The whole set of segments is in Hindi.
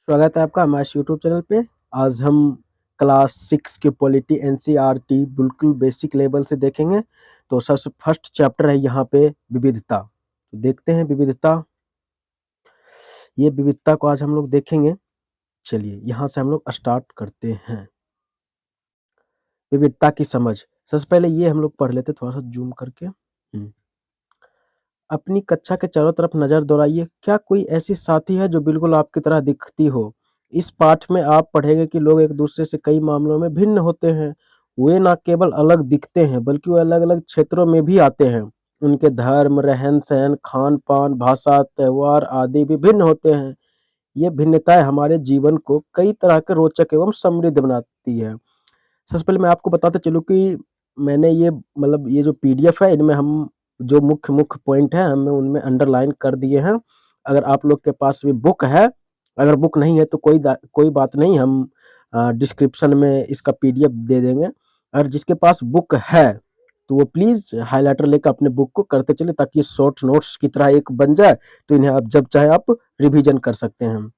स्वागत है आपका हमारे यूट्यूब चैनल पे। आज हम क्लास 6 की पॉलिटी एनसीईआरटी बिल्कुल बेसिक लेवल से देखेंगे। तो सबसे फर्स्ट चैप्टर है यहाँ पे विविधता। तो देखते हैं विविधता। ये विविधता को आज हम लोग देखेंगे। चलिए यहाँ से हम लोग स्टार्ट करते हैं। विविधता की समझ। सबसे पहले ये हम लोग पढ़ लेते, थोड़ा सा जूम करके। अपनी कक्षा के चारों तरफ नजर दौड़ाइए। क्या कोई ऐसी साथी है जो बिल्कुल आपकी तरह दिखती हो? इस पाठ में आप पढ़ेंगे कि लोग एक दूसरे से कई मामलों में भिन्न होते हैं। वे ना केवल अलग दिखते हैं बल्कि वो अलग अलग क्षेत्रों में भी आते हैं। उनके धर्म, रहन सहन, खान पान, भाषा, त्योहार आदि भी भिन्न होते हैं। ये भिन्नताएं हमारे जीवन को कई तरह के रोचक एवं समृद्ध बनाती है। सबसे पहले मैं आपको बताते चलूँ कि मैंने ये मतलब ये जो पीडीएफ है, इनमें हम जो मुख्य मुख्य पॉइंट है हमें उनमें अंडरलाइन कर दिए हैं। अगर आप लोग के पास भी बुक है, अगर बुक नहीं है तो कोई बात नहीं, हम डिस्क्रिप्शन में इसका पीडीएफ दे देंगे। और जिसके पास बुक है तो वो प्लीज हाइलाइटर लेकर अपने बुक को करते चले, ताकि शॉर्ट नोट्स की तरह एक बन जाए, तो इन्हें आप जब चाहे आप रिवीजन कर सकते हैं।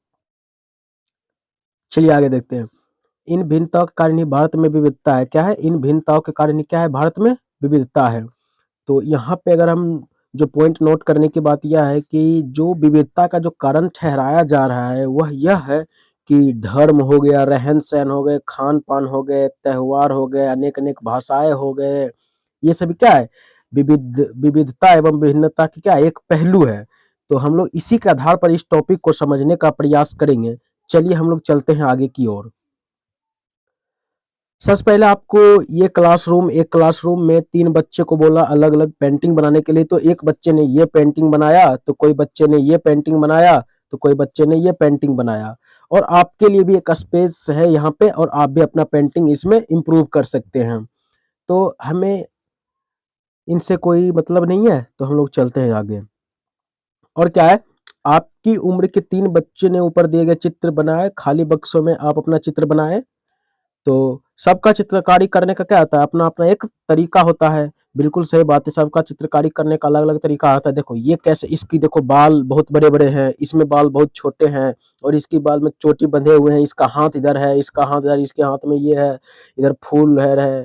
चलिए आगे देखते हैं। इन भिन्नताओं के कारण ही भारत में विविधता है। क्या है? इन भिन्नताओं के कारण ही क्या है? भारत में विविधता है। तो यहाँ पे अगर हम जो पॉइंट नोट करने की बात यह है कि जो विविधता का जो कारण ठहराया जा रहा है वह यह है कि धर्म हो गया, रहन सहन हो गए, खान पान हो गए, त्योहार हो गए, अनेक अनेक भाषाएं हो गए, ये सभी क्या है? विविधता एवं भिन्नता की क्या एक पहलू है। तो हम लोग इसी के आधार पर इस टॉपिक को समझने का प्रयास करेंगे। चलिए हम लोग चलते हैं आगे की ओर। सबसे पहले आपको ये एक क्लासरूम में 3 बच्चे को बोला अलग अलग पेंटिंग बनाने के लिए। तो एक बच्चे ने ये पेंटिंग बनाया, तो कोई बच्चे ने ये पेंटिंग बनाया, तो कोई बच्चे ने ये पेंटिंग बनाया। और आपके लिए भी एक स्पेस है यहाँ पे, और आप भी अपना पेंटिंग इसमें इम्प्रूव कर सकते हैं। तो हमें इनसे कोई मतलब नहीं है, तो हम लोग चलते हैं आगे। और क्या है? आपकी उम्र के 3 बच्चे ने ऊपर दिए गए चित्र बनाए, खाली बक्सों में आप अपना चित्र बनाए। तो सबका चित्रकारी करने का क्या होता है? अपना अपना एक तरीका होता है। बिल्कुल सही बात है, सबका चित्रकारी करने का अलग अलग तरीका होता है। देखो ये कैसे, इसकी देखो बाल बहुत बड़े बड़े हैं, इसमें बाल बहुत छोटे हैं, और इसकी बाल में चोटी बंधे हुए हैं, इसका हाथ इधर है, इसका हाथ इधर, इसके हाथ में ये है, इधर फूल है।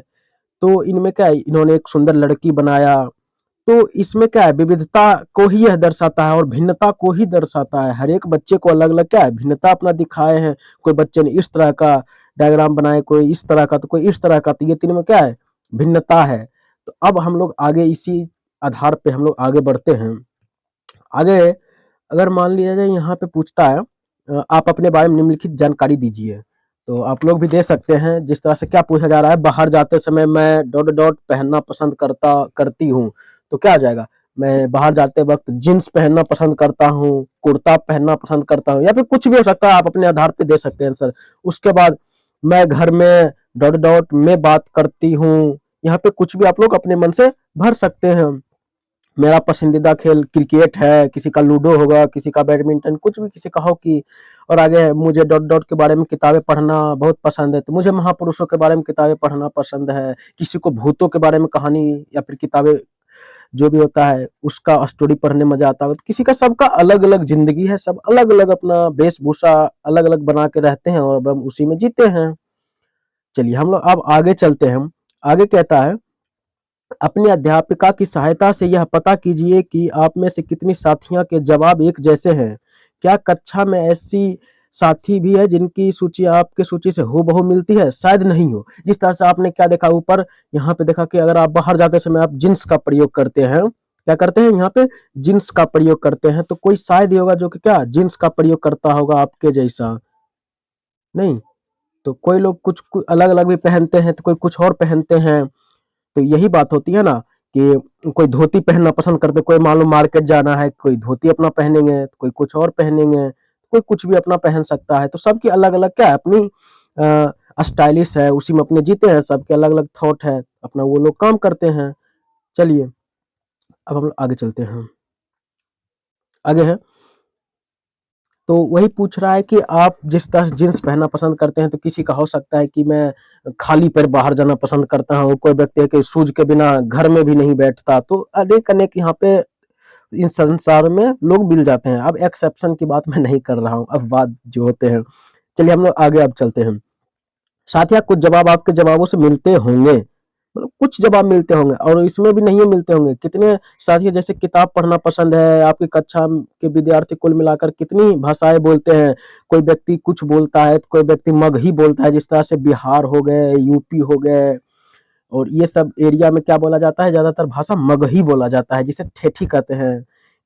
तो इनमें क्या है? इन्होंने एक सुंदर लड़की बनाया। तो इसमें क्या है? विविधता को ही यह दर्शाता है और भिन्नता को ही दर्शाता है। हर एक बच्चे को अलग अलग क्या है? भिन्नता अपना दिखाए हैं। कोई बच्चे ने इस तरह का डायग्राम बनाए, कोई इस तरह का, तो कोई इस तरह का। तो ये तीनों में क्या है? भिन्नता है। तो अब हम लोग आगे इसी आधार पे हम लोग आगे बढ़ते हैं। आगे अगर मान लिया जाए यहाँ पे पूछता है आप अपने बारे में निम्नलिखित जानकारी दीजिए। तो आप लोग भी दे सकते हैं। जिस तरह से क्या पूछा जा रहा है, बाहर जाते समय मैं डॉट डॉट पहनना पसंद करती हूँ। तो क्या आ जाएगा? मैं बाहर जाते वक्त जींस पहनना पसंद करता हूँ, कुर्ता पहनना पसंद करता हूँ, या फिर कुछ भी हो सकता है, आप अपने आधार पे दे सकते हैं सर। उसके बाद मैं घर में डॉट डॉट में बात करती हूँ। यहाँ पे कुछ भी आप लोग अपने मन से भर सकते हैं। मेरा पसंदीदा खेल क्रिकेट है, किसी का लूडो होगा, किसी का बैडमिंटन, कुछ भी, किसी का हॉकी। और आगे मुझे डॉट डॉट के बारे में किताबें पढ़ना बहुत पसंद है, तो मुझे महापुरुषों के बारे में किताबें पढ़ना पसंद है। किसी को भूतों के बारे में कहानी या फिर किताबें जो भी होता है उसका स्टोरी पढ़ने मजा आता है। तो किसी का, सबका अलग अलग जिंदगी है, सब अलग अलग अपना वेशभूषा अलग अलग बना के रहते हैं और अब हम उसी में जीते हैं। चलिए हम लोग अब आगे चलते हैं। आगे कहता है अपनी अध्यापिका की सहायता से यह पता कीजिए कि आप में से कितनी साथियां के जवाब एक जैसे हैं। क्या कक्षा में ऐसी साथी भी है जिनकी सूची आपके सूची से हूबहू मिलती है? शायद नहीं हो। जिस तरह से आपने क्या देखा ऊपर, यहाँ पे देखा कि अगर आप बाहर जाते समय आप जींस का प्रयोग करते हैं, क्या करते हैं? यहाँ पे जींस का प्रयोग करते हैं। तो कोई शायद ही होगा जो कि क्या जींस का प्रयोग करता होगा आपके जैसा। नहीं, तो कोई लोग कुछ अलग अलग भी पहनते हैं, तो कोई कुछ और पहनते हैं। तो यही बात होती है ना कि कोई धोती पहनना पसंद करते, कोई मान लो मार्केट जाना है, कोई धोती अपना पहनेंगे, तो कोई कुछ और पहनेंगे, कोई कुछ भी अपना पहन सकता है। तो सबकी अलग अलग क्या है? अपनी स्टाइलिश है, उसी में अपने जीते हैं। सबके अलग अलग थॉट है, अपना वो लोग काम करते हैं। चलिए अब हम लोग आगे चलते हैं। आगे है तो वही पूछ रहा है कि आप जिस तरह से जींस पहनना पसंद करते हैं, तो किसी का हो सकता है कि मैं खाली पैर बाहर जाना पसंद करता हूँ। कोई व्यक्ति है कि शूज के बिना घर में भी नहीं बैठता। तो अनेक अनेक यहाँ पे इन संसार में लोग मिल जाते हैं। अब एक्सेप्शन की बात मैं नहीं कर रहा हूँ, अब बात जो होते हैं। चलिए हम लोग आगे अब चलते हैं। साथिया कुछ जवाब आपके जवाबों से मिलते होंगे, मतलब कुछ जवाब मिलते होंगे और इसमें भी नहीं मिलते होंगे। कितने साथियों जैसे किताब पढ़ना पसंद है, आपकी कक्षा के विद्यार्थी कुल मिलाकर कितनी भाषाएं बोलते हैं। कोई व्यक्ति कुछ बोलता है तो कोई व्यक्ति मगही बोलता है, जिस तरह से बिहार हो गए, यूपी हो गए, और ये सब एरिया में क्या बोला जाता है, ज्यादातर भाषा मगही बोला जाता है, जिसे ठेठी कहते हैं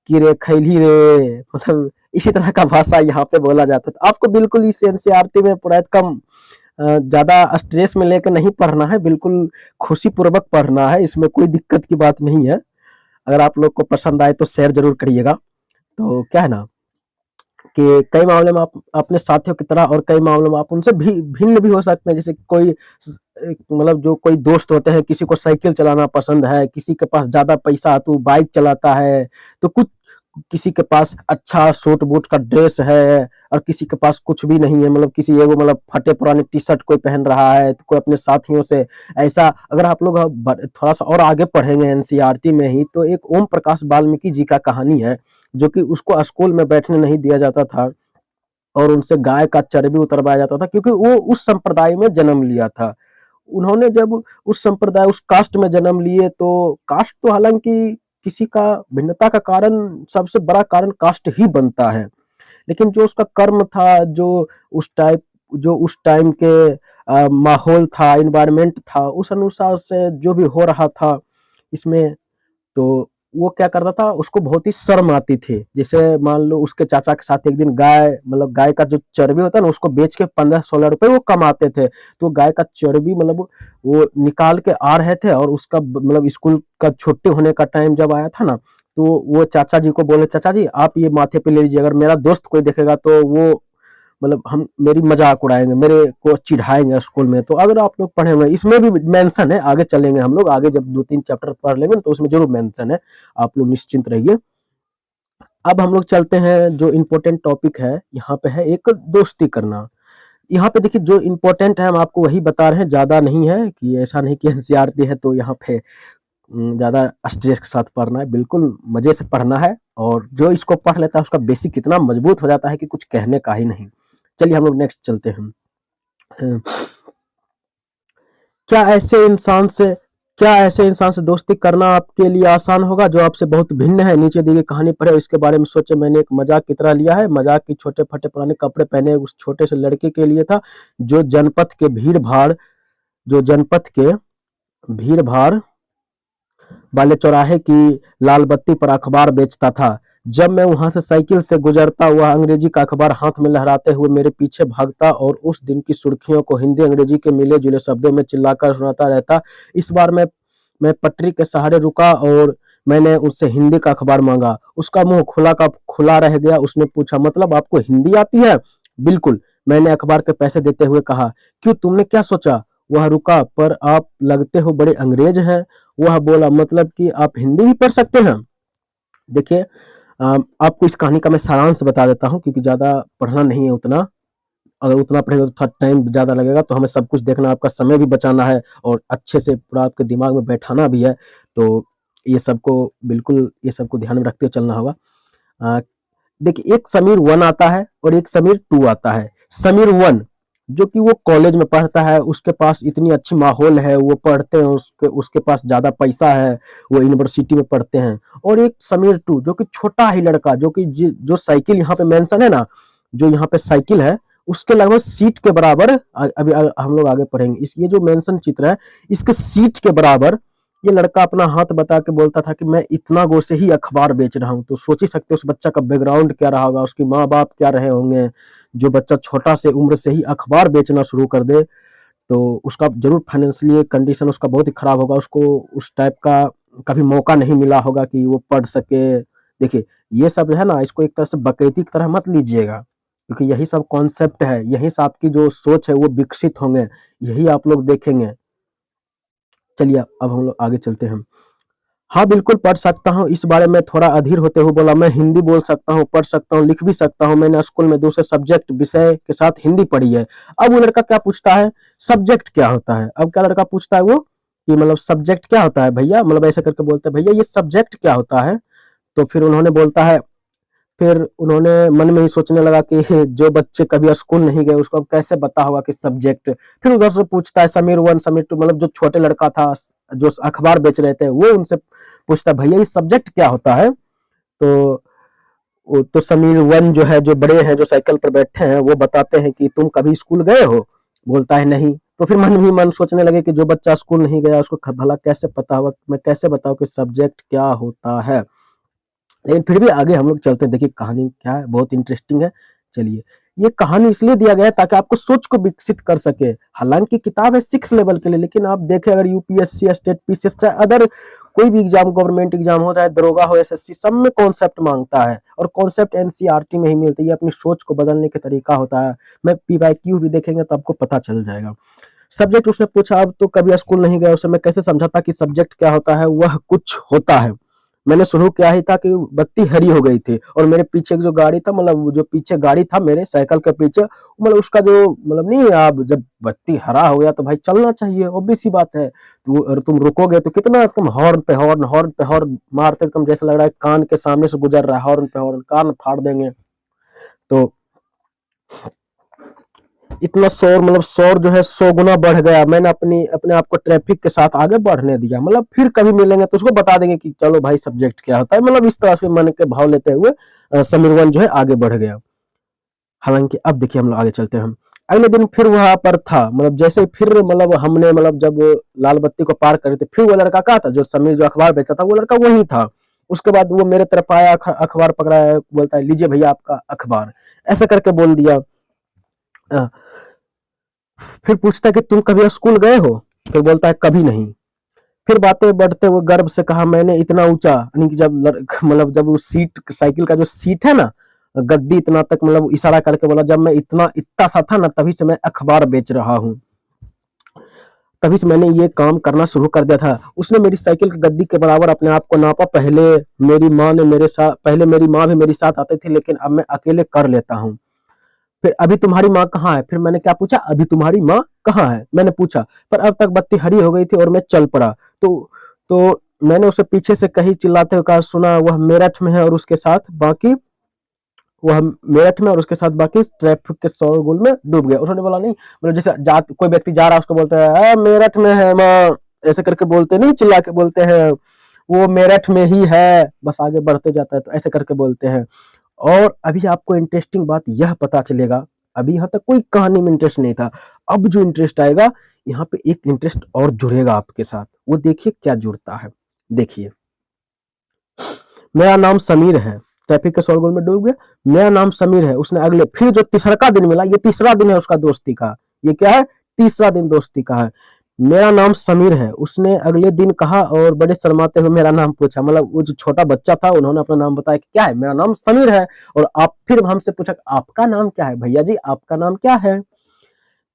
कि रे खैली रे, मतलब इसी तरह का भाषा यहाँ पे बोला जाता है। तो आपको बिल्कुल इस एनसीईआरटी में पूरा कम ज्यादा स्ट्रेस में लेकर नहीं पढ़ना है, बिल्कुल खुशी पूर्वक पढ़ना है, इसमें कोई दिक्कत की बात नहीं है। अगर आप लोग को पसंद आए तो शेयर जरूर करिएगा। तो क्या है ना कि कई मामले में आप अपने साथियों की तरह और कई मामलों में आप उनसे भी भिन्न भी हो सकते हैं। जैसे कोई मतलब जो कोई दोस्त होते हैं, किसी को साइकिल चलाना पसंद है, किसी के पास ज्यादा पैसा तो बाइक चलाता है, तो कुछ किसी के पास अच्छा सूट बूट का ड्रेस है और किसी के पास कुछ भी नहीं है, मतलब किसी एगो मतलब फटे पुराने टी शर्ट कोई पहन रहा है, तो कोई अपने साथियों से ऐसा। अगर आप लोग थोड़ा सा और आगे पढ़ेंगे एनसीईआरटी में ही, तो एक ओम प्रकाश वाल्मीकि जी का कहानी है, जो कि उसको स्कूल में बैठने नहीं दिया जाता था और उनसे गाय का चर्बी उतरवाया जाता था, क्योंकि वो उस संप्रदाय में जन्म लिया था। उन्होंने जब उस संप्रदाय उस कास्ट में जन्म लिए, तो कास्ट तो हालांकि किसी का भिन्नता का कारण, सबसे बड़ा कारण कास्ट ही बनता है, लेकिन जो उसका कर्म था, जो उस टाइम के माहौल था, इन्वायरमेंट था, उस अनुसार से जो भी हो रहा था इसमें, तो वो क्या करता था, उसको बहुत ही शर्म आती थी। जैसे मान लो उसके चाचा के साथ एक दिन गाय, मतलब गाय का जो चर्बी होता है ना, उसको बेच के 15-16 रुपए वो कमाते थे। तो गाय का चर्बी मतलब वो निकाल के आ रहे थे, और उसका मतलब स्कूल का छुट्टी होने का टाइम जब आया था ना, तो वो चाचा जी को बोले, चाचा जी आप ये माथे पे ले लीजिए, अगर मेरा दोस्त कोई देखेगा तो वो मतलब हम मेरी मजाक उड़ाएंगे, मेरे को चिढ़ाएंगे स्कूल में। तो अगर आप लोग पढ़े हुए, इसमें भी मेंशन है, आगे चलेंगे हम लोग, आगे जब 2-3 चैप्टर पढ़ लेंगे तो उसमें जरूर मेंशन है, आप लोग निश्चिंत रहिए। अब हम लोग चलते हैं, जो इम्पोर्टेंट टॉपिक है यहाँ पे है एक दोस्ती करना। यहाँ पे देखिए जो इम्पोर्टेंट है हम आपको वही बता रहे हैं, ज्यादा नहीं है, कि ऐसा नहीं कि एनसीईआरटी है तो यहाँ पे ज्यादा स्ट्रेस के साथ पढ़ना है, बिल्कुल मजे से पढ़ना है, और जो इसको पढ़ लेता है उसका बेसिक इतना मजबूत हो जाता है कि कुछ कहने का ही नहीं। चलिए हम लोग नेक्स्ट चलते हैं। अ, क्या ऐसे इंसान से क्या ऐसे इंसान से दोस्ती करना आपके लिए आसान होगा जो आपसे बहुत भिन्न है? नीचे दी गई कहानी पढ़े और इसके बारे में सोचे। मैंने एक मजाक की तरह लिया है। मजाक की छोटे फटे पुराने कपड़े पहने उस छोटे से लड़के के लिए था, जो जनपद के भीड़ भाड़ वाले चौराहे की लाल बत्ती पर अखबार बेचता था। जब मैं वहां से साइकिल से गुजरता, वह अंग्रेजी का अखबार हाथ में लहराते हुए मेरे पीछे भागता और उस दिन की सुर्खियों को हिंदी अंग्रेजी के मिले जुले शब्दों में चिल्लाकर सुनाता रहता। इस बार मैं पटरी के सहारे रुका और मैंने उससे हिंदी का अखबार मांगा। उसका मुंह खुला का खुला रह गया। उसने पूछा, मतलब आपको हिंदी आती है? बिल्कुल, मैंने अखबार के पैसे देते हुए कहा। क्यों, तुमने क्या सोचा? वह रुका, पर आप लगते हो बड़े अंग्रेज हैं। वह बोला, मतलब कि आप हिंदी भी पढ़ सकते हैं? देखिए, आपको इस कहानी का मैं सारांश बता देता हूँ, क्योंकि ज़्यादा पढ़ना नहीं है उतना। अगर उतना पढ़ेगा तो थोड़ा टाइम ज़्यादा लगेगा, तो हमें सब कुछ देखना, आपका समय भी बचाना है और अच्छे से पूरा आपके दिमाग में बैठाना भी है। तो ये सबको ध्यान में रखते हुए चलना होगा। अ, देखिए, एक समीर 1 आता है और एक समीर 2 आता है। समीर 1 जो कि वो कॉलेज में पढ़ता है, उसके पास इतनी अच्छी माहौल है, वो पढ़ते हैं, उसके उसके पास ज़्यादा पैसा है, वो यूनिवर्सिटी में पढ़ते हैं। और एक समीर 2 जो कि छोटा ही लड़का, जो कि जो साइकिल यहाँ पे मेंशन है ना, जो यहाँ पे साइकिल है, उसके लगभग सीट के बराबर, अभी हम लोग आगे पढ़ेंगे, इस ये जो मेंशन चित्र है, इसके सीट के बराबर ये लड़का अपना हाथ बता के बोलता था कि मैं इतना गो से ही अखबार बेच रहा हूँ। तो सोच ही सकते हो उस बच्चा का बैकग्राउंड क्या रहा होगा, उसके माँ बाप क्या रहे होंगे। जो बच्चा छोटा से उम्र से ही अखबार बेचना शुरू कर दे, तो उसका जरूर फाइनेंशियली कंडीशन उसका बहुत ही खराब होगा। उसको उस टाइप का कभी मौका नहीं मिला होगा कि वो पढ़ सके। देखिए, ये सब है ना, इसको एक तरह से बकैती की तरह मत लीजिएगा, क्योंकि यही सब कॉन्सेप्ट है, यही से आपकी जो सोच है वो विकसित होंगे, यही आप लोग देखेंगे। चलिए अब हम लोग आगे चलते हैं। हाँ, बिल्कुल पढ़ सकता हूँ। इस बारे में थोड़ा अधीर होते हुए बोला, मैं हिंदी बोल सकता हूँ, पढ़ सकता हूँ, लिख भी सकता हूँ। मैंने स्कूल में दूसरे सब्जेक्ट विषय के साथ हिंदी पढ़ी है। अब वो लड़का क्या पूछता है, सब्जेक्ट क्या होता है? अब क्या लड़का पूछता है वो, कि मतलब सब्जेक्ट क्या होता है भैया, मतलब ऐसा करके बोलते हैं, भैया ये सब्जेक्ट क्या होता है? तो फिर उन्होंने बोलता है, फिर उन्होंने मन में ही सोचने लगा कि जो बच्चे कभी स्कूल नहीं गए उसको अब कैसे पता होगा कि सब्जेक्ट। फिर उधर से पूछता है समीर 1 समीर 2, मतलब जो छोटे लड़का था जो अखबार बेच रहे थे वो उनसे पूछता है भैया ये सब्जेक्ट क्या होता है। तो तो समीर 1 जो है, जो बड़े हैं, जो साइकिल पर बैठे हैं, वो बताते हैं कि तुम कभी स्कूल गए हो? बोलता है नहीं। तो फिर मन ही मन सोचने लगे कि जो बच्चा स्कूल नहीं गया उसको भला कैसे पता होगा, मैं कैसे बताऊं कि सब्जेक्ट क्या होता है। लेकिन फिर भी आगे हम लोग चलते हैं, देखिए कहानी क्या है, बहुत इंटरेस्टिंग है। चलिए, ये कहानी इसलिए दिया गया है ताकि आपको सोच को विकसित कर सके। हालांकि किताब है 6 लेवल के लिए, लेकिन आप देखें अगर यूपीएससी, स्टेट पीसीएस, चाहे अदर कोई भी एग्जाम, गवर्नमेंट एग्जाम हो, चाहे दरोगा हो, एसएससी, सब में कॉन्सेप्ट मांगता है और कॉन्सेप्ट एनसीईआरटी में ही मिलती है। ये अपनी सोच को बदलने का तरीका होता है। मैं पीवाईक्यू भी देखेंगे तो आपको पता चल जाएगा। सब्जेक्ट उसने पूछा, अब तो कभी स्कूल नहीं गया, उसे मैं कैसे समझाता कि सब्जेक्ट क्या होता है। वह कुछ होता है। मैंने शुरू किया ही था कि बत्ती हरी हो गई थी और मेरे पीछे जो गाड़ी था, मतलब जो पीछे गाड़ी था मेरे साइकिल के पीछे, मतलब उसका जो मतलब नहीं, आप जब बत्ती हरा हो गया तो भाई चलना चाहिए, ऑब्वियस सी बात है। तो अगर तुम रुकोगे तो कितना तुम हॉर्न पे हॉर्न, हॉर्न पे हॉर्न मारते, तुम जैसे लग रहा है कान के सामने से गुजर रहा है, हॉर्न पे हॉर्न, कान फाड़ देंगे। तो इतना शोर, मतलब शोर जो है 100 गुना बढ़ गया। मैंने अपने आप को ट्रैफिक के साथ आगे बढ़ने दिया। मतलब फिर कभी मिलेंगे तो उसको बता देंगे कि चलो भाई सब्जेक्ट क्या होता है। मतलब इस तरह से मन के भाव लेते हुए समीर 1 जो है आगे बढ़ गया। हालांकि अब देखिए हम लोग आगे चलते हैं। अगले दिन फिर वहां पर था, मतलब जैसे ही फिर मतलब हमने मतलब जब लाल बत्ती को पार करे थे, फिर वो लड़का कहा था जो समीर जो अखबार बेचा था, वो लड़का वही था। उसके बाद वो मेरे तरफ आया, अखबार पकड़ा, बोलता है लीजिए भैया आपका अखबार, ऐसा करके बोल दिया। फिर पूछता है कि तुम कभी स्कूल गए हो? फिर बोलता है कभी नहीं। फिर बातें बढ़ते हुए गर्व से कहा, मैंने इतना ऊंचा, यानी कि जब मतलब जब वो सीट, साइकिल का जो सीट है ना, गद्दी इतना तक, मतलब इशारा करके बोला, जब मैं इतना सा था ना तभी से मैं अखबार बेच रहा हूँ, तभी से मैंने ये काम करना शुरू कर दिया था। उसने मेरी साइकिल की गद्दी के बराबर अपने आप को नापा। पहले मेरी माँ भी मेरे साथ आती थी, लेकिन अब मैं अकेले कर लेता हूँ। फिर अभी तुम्हारी माँ कहाँ है? फिर मैंने क्या पूछा, अभी तुम्हारी माँ कहाँ है मैंने पूछा। पर अब तक बत्ती हरी हो गई थी और मैं चल पड़ा। तो मैंने उसे पीछे से कहीं चिल्लाते हुए कहा, सुना वह मेरठ में है और उसके साथ बाकी ट्रैफिक के शोरगुल में डूब गया। उन्होंने बोला नहीं, मतलब जैसे कोई व्यक्ति जा रहा है उसको बोलते हैं मेरठ में है माँ, ऐसे करके बोलते नहीं, चिल्ला के बोलते हैं वो मेरठ में ही है, बस आगे बढ़ते जाता है, तो ऐसे करके बोलते हैं। और अभी आपको इंटरेस्टिंग बात यह पता चलेगा, अभी यहाँ तक कोई कहानी में इंटरेस्ट नहीं था। अब जो इंटरेस्ट आएगा, यहाँ पे एक इंटरेस्ट और जुड़ेगा आपके साथ, वो देखिए क्या जुड़ता है। देखिए, मेरा नाम समीर है, ट्रैफिक के शोरगुल में डूब गया, मेरा नाम समीर है। उसने अगले फिर जो तीसरा दिन मिला, ये तीसरा दिन है उसका दोस्ती का, ये क्या है, तीसरा दिन दोस्ती का है। मेरा नाम समीर है, उसने अगले दिन कहा और बड़े शर्माते हुए मेरा नाम पूछा। मतलब वो जो छोटा बच्चा था, उन्होंने अपना नाम बताया कि क्या है, मेरा नाम समीर है। और आप फिर हमसे पूछा आपका नाम क्या है भैया जी, आपका नाम क्या है?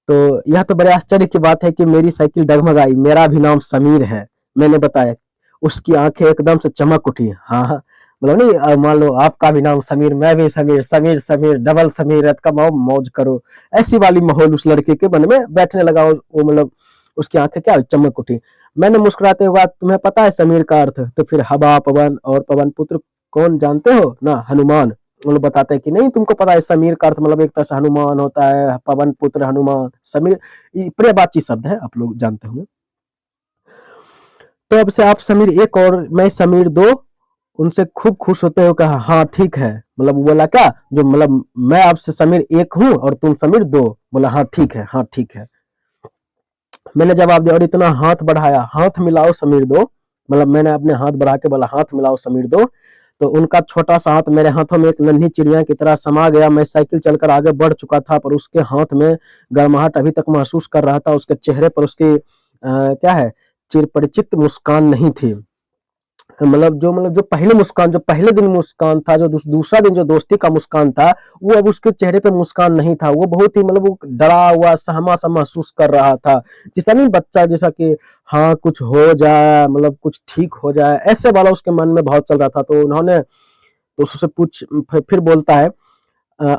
तो यह तो बड़े आश्चर्य की बात है कि मेरी साइकिल डगमगाई, मेरा भी नाम समीर है, मैंने बताया। उसकी आंखें एकदम से चमक उठी। हाँ हाँ, मतलब नहीं, मान लो आपका भी नाम समीर, मैं भी समीर, समीर समीर डबल समीर, कमाओ मौज करो, ऐसी वाली माहौल उस लड़के के मन में बैठने लगा। वो मतलब उसकी आंखें क्या चमक उठी। मैंने मुस्कुराते हुए, तुम्हें पता है समीर का अर्थ? तो फिर हवा, पवन और पवन पुत्र कौन जानते हो ना, हनुमान। वो लोग बताते हैं कि नहीं तुमको पता है समीर का अर्थ, मतलब एक तरह से हनुमान होता है, पवन पुत्र हनुमान, समीर प्रियवाची शब्द है, आप लोग जानते होंगे। तो अब से आप समीर 1 और मैं समीर 2। उनसे खूब खुश होते हो कहा, हाँ ठीक है। मतलब वो बोला क्या, जो मतलब मैं आपसे समीर 1 हूँ और तुम समीर 2। बोला हाँ ठीक है, हाँ ठीक है। मैंने जवाब दिया और इतना हाथ बढ़ाया, हाथ मिलाओ समीर 2। मतलब मैंने अपने हाथ बढ़ा के बोला हाथ मिलाओ समीर 2। तो उनका छोटा सा हाथ मेरे हाथों में एक नन्ही चिड़िया की तरह समा गया। मैं साइकिल चलकर आगे बढ़ चुका था, पर उसके हाथ में गर्माहट अभी तक महसूस कर रहा था। उसके चेहरे पर उसकी क्या है, चिरपरिचित मुस्कान नहीं थी। मतलब जो पहले मुस्कान, जो पहले दिन मुस्कान था, जो दूसरा दिन जो दोस्ती का मुस्कान था, वो अब उसके चेहरे पे मुस्कान नहीं था। वो बहुत ही मतलब वो डरा हुआ, सहमा सा महसूस कर रहा था। जैसा नहीं बच्चा, जैसा कि हाँ कुछ हो जाए, मतलब कुछ ठीक हो जाए, ऐसे वाला उसके मन में भाव चल रहा था। तो उन्होंने तो उससे पूछ फिर बोलता है,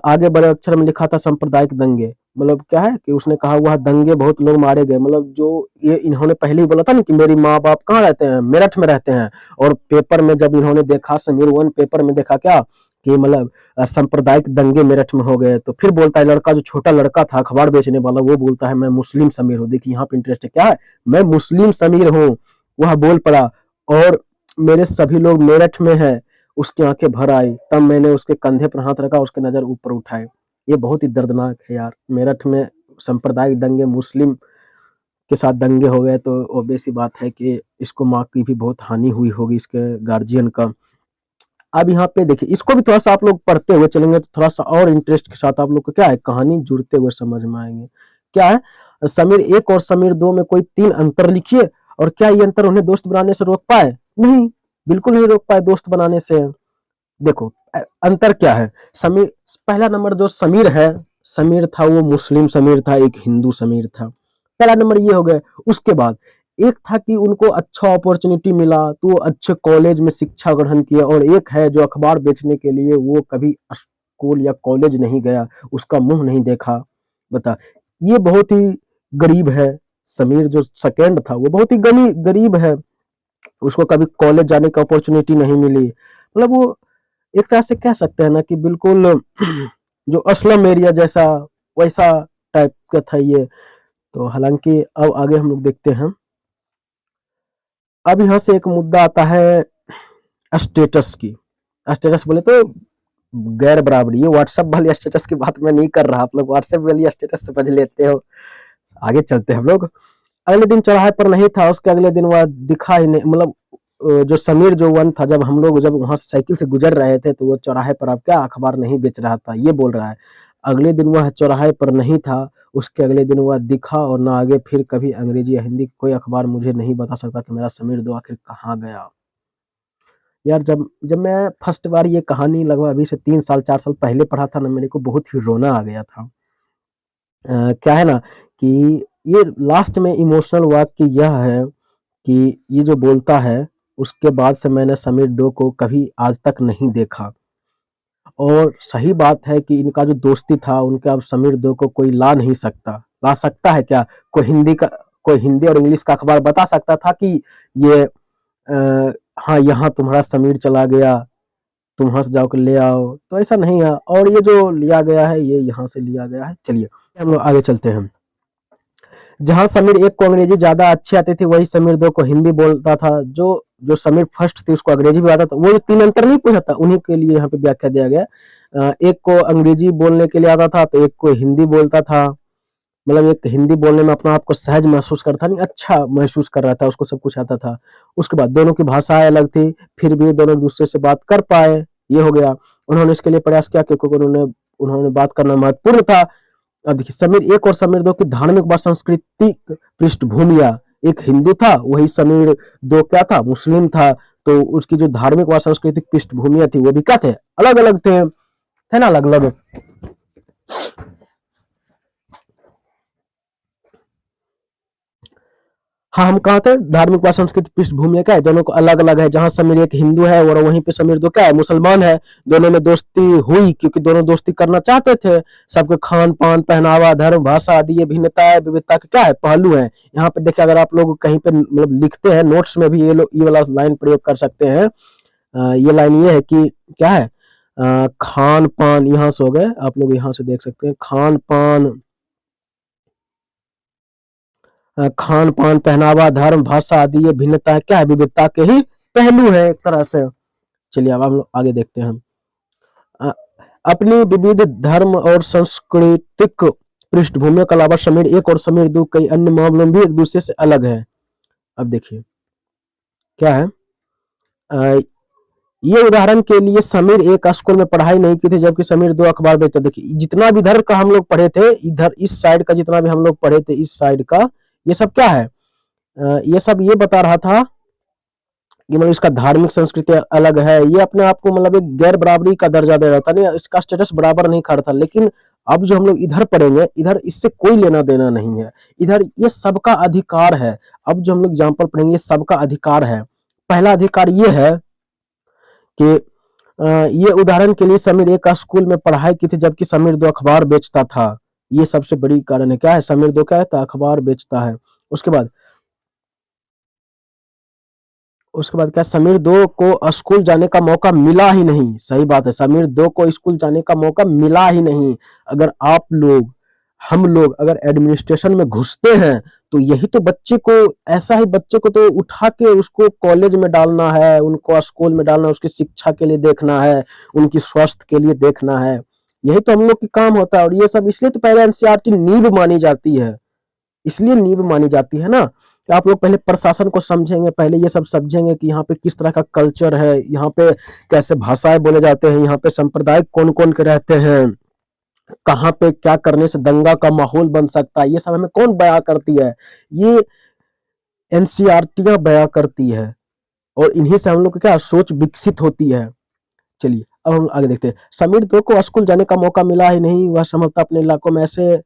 आगे बड़े अक्षर में लिखा था सांप्रदायिक दंगे। मतलब क्या है कि उसने कहा हुआ दंगे बहुत लोग मारे गए, मतलब जो ये इन्होंने पहले ही बोला था ना कि मेरी माँ बाप कहाँ रहते हैं, मेरठ में रहते हैं, और पेपर में जब इन्होंने देखा, समीर वन पेपर में देखा क्या कि मतलब सांप्रदायिक दंगे मेरठ में हो गए, तो फिर बोलता है लड़का, जो छोटा लड़का था अखबार बेचने वाला, वो बोलता है मैं मुस्लिम समीर हूँ। देखिए यहाँ पे इंटरेस्ट है, क्या है, मैं मुस्लिम समीर हूँ, वह बोल पड़ा, और मेरे सभी लोग मेरठ में है। उसकी आंखें भर आई, तब मैंने उसके कंधे पर हाथ रखा, उसके नजर ऊपर उठाए। ये बहुत ही दर्दनाक है यार, मेरठ में सांप्रदायिक दंगे, मुस्लिम के साथ दंगे हो गए, तो ऑब्वियस सी बात है कि इसको माँ की भी बहुत हानि हुई होगी, इसके गार्जियन का। अब यहाँ पे देखिए, इसको भी थोड़ा-सा आप लोग पढ़ते हुए चलेंगे तो थोड़ा-सा और इंटरेस्ट के साथ आप लोग को क्या है, कहानी जुड़ते हुए समझ में आएँगे। क्या है, समीर 1 और समीर 2 में कोई 3 अंतर लिखिए, और क्या ये अंतर उन्हें दोस्त बनाने से रोक पाए? नहीं, बिल्कुल नहीं रोक पाए दोस्त बनाने से। देखो अंतर क्या है, समीर, पहला नंबर जो समीर है, समीर था वो मुस्लिम समीर था, एक हिंदू समीर था। पहला नंबर ये हो गया। उसके बाद एक था कि उनको अच्छा अपॉर्चुनिटी मिला तो वो अच्छे कॉलेज में शिक्षा ग्रहण किया, और एक है जो अखबार बेचने के लिए वो कभी स्कूल या कॉलेज नहीं गया, उसका मुंह नहीं देखा। बता, ये बहुत ही गरीब है। समीर जो सेकंड था वो बहुत ही गरीब है, उसको कभी कॉलेज जाने की अपॉर्चुनिटी नहीं मिली, मतलब वो एक तरह से कह सकते हैं ना कि बिल्कुल जो असलम एरिया जैसा, वैसा टाइप का था ये। तो हालांकि अब आगे हम लोग देखते हैं। अब यहाँ से एक मुद्दा आता है स्टेटस की। स्टेटस बोले तो गैर बराबरी, ये व्हाट्सएप वाली स्टेटस की बात मैं नहीं कर रहा, आप लोग व्हाट्सएप वाली स्टेटस समझ लेते हो। आगे चलते हैं हम लोग। अगले दिन चौराहे पर नहीं था, उसके अगले दिन वह दिखा ही नहीं, मतलब जो समीर जो वन था, जब वहां साइकिल से गुजर रहे थे तो वो चौराहे पर अब क्या अखबार नहीं बेच रहा था, ये बोल रहा है। अगले दिन वह चौराहे पर नहीं था, उसके अगले दिन वह दिखा, और ना आगे फिर कभी अंग्रेजी या हिंदी की कोई अखबार मुझे नहीं बता सकता कि मेरा समीर दो आखिर कहाँ गया। यार जब जब मैं फर्स्ट बार ये कहानी लगभग अभी से 3 साल 4 साल पहले पढ़ा था ना, मेरे को बहुत ही रोना आ गया था। क्या है ना कि ये लास्ट में इमोशनल वाक्य यह है कि ये जो बोलता है, उसके बाद से मैंने समीर दो को कभी आज तक नहीं देखा, और सही बात है कि इनका जो दोस्ती था, उनके अब समीर दो को कोई ला नहीं सकता। ला सकता है क्या? कोई हिंदी और इंग्लिश का अखबार बता सकता था कि ये हाँ यहाँ तुम्हारा समीर चला गया, तुम हंस जाओ के ले आओ, तो ऐसा नहीं है। और ये जो लिया गया है, ये यहाँ से लिया गया है। चलिए हम लोग आगे चलते हैं। जहाँ समीर एक को अंग्रेजी ज्यादा अच्छी आती थी, वही समीर दो को हिंदी बोलता था। जो जो समीर फर्स्ट थी उसको अंग्रेजी भी आता था, वो 3 अंतर नहीं पूछा था, उन्हीं के लिए यहाँ पे व्याख्या दिया गया। एक को अंग्रेजी बोलने के लिए आता था, तो एक को हिंदी बोलता था। मतलब एक हिंदी बोलने में अपना आप को सहज महसूस करता नहीं, अच्छा महसूस कर रहा था, उसको सब कुछ आता था। उसके बाद दोनों की भाषाएं अलग थी, फिर भी दोनों एक दूसरे से बात कर पाए, ये हो गया। उन्होंने इसके लिए प्रयास किया क्योंकि उन्होंने बात करना महत्वपूर्ण था। अब देखिए समीर एक और समीर दो की धार्मिक व सांस्कृतिक पृष्ठभूमिया, एक हिंदू था, वही समीर दो क्या था, मुस्लिम था। तो उसकी जो धार्मिक व सांस्कृतिक पृष्ठभूमिया थी वो भी क्या थे, अलग अलग थे ना, अलग अलग। हाँ, हम कहा थे धार्मिक व सांस्कृतिक पृष्ठभूमि क्या है, दोनों को अलग अलग है। जहाँ समीर एक हिंदू है और वहीं पे समीर दो क्या है, मुसलमान है। दोनों में दोस्ती हुई क्योंकि दोनों दोस्ती करना चाहते थे। सबके खान पान, पहनावा, धर्म, भाषा आदि ये भिन्नताएं विविधता के क्या है, पहलू है। यहाँ पे देखिए, अगर आप लोग कहीं पे मतलब लिखते हैं नोट्स में भी, ये वाला लाइन प्रयोग कर सकते हैं। ये लाइन ये है कि क्या है, खान पान, यहाँ से हो गए, आप लोग यहाँ से देख सकते हैं, खान पान, खान पान, पहनावा, धर्म, भाषा आदि ये भिन्नता है क्या है, विविधता के ही पहलू है एक तरह से। चलिए अब हम लोग आगे देखते हैं। अ, अपनी विविध धर्म और सांस्कृतिक पृष्ठभूमि के अलावा समीर एक और समीर दो कई अन्य मामलों में भी एक दूसरे से अलग है। अब देखिए क्या है, अ, ये उदाहरण के लिए समीर एक स्कूल में पढ़ाई नहीं की थी, जबकि समीर दो अखबार बेचते। देखिए जितना भी इधर का हम लोग पढ़े थे, इधर इस साइड का जितना भी हम लोग पढ़े थे, इस साइड का, ये सब क्या है, ये सब ये बता रहा था कि मतलब इसका धार्मिक संस्कृति अलग है। ये अपने आप को मतलब एक गैर बराबरी का दर्जा दे रहा था, नहीं इसका स्टेटस बराबर नहीं खड़ा था। लेकिन अब जो हम लोग इधर पढ़ेंगे, इधर इससे कोई लेना देना नहीं है, इधर ये सबका अधिकार है। अब जो हम लोग एग्जाम्पल पढ़ेंगे, ये सबका अधिकार है। पहला अधिकार ये है कि ये उदाहरण के लिए समीर एक स्कूल में पढ़ाई की थी, जबकि समीर दो अखबार बेचता था। ये सबसे बड़ी कारण है। क्या है? समीर 2 क्या है? तो अखबार बेचता है। उसके बाद क्या, समीर 2 को स्कूल जाने का मौका मिला ही नहीं। सही बात है, समीर 2 को स्कूल जाने का मौका मिला ही नहीं। अगर आप लोग, हम लोग अगर एडमिनिस्ट्रेशन में घुसते हैं तो यही तो बच्चे को, ऐसा ही बच्चे को तो उठा के उसको कॉलेज में डालना है, उनको स्कूल में डालना है, उसकी शिक्षा के लिए देखना है, उनकी स्वास्थ्य के लिए देखना है। यही तो हम लोग की काम होता है। और ये सब इसलिए तो पहले एनसीईआरटी नींव मानी जाती है, इसलिए नींव मानी जाती है ना, कि आप लोग पहले प्रशासन को समझेंगे, पहले ये सब समझेंगे कि यहाँ पे किस तरह का कल्चर है, यहाँ पे कैसे भाषाएं बोले जाते हैं, यहाँ पे संप्रदाय कौन कौन के रहते हैं, कहाँ पे क्या करने से दंगा का माहौल बन सकता है, ये सब हमें कौन बयां करती है? ये एनसीईआरटियां बयां करती है। और इन्हीं से हम लोग की क्या सोच विकसित होती है। चलिए अब हम आगे देखते हैं। समीर 2 को स्कूल जाने का मौका मिला ही नहीं। वह संभवतः अपने इलाकों में ऐसे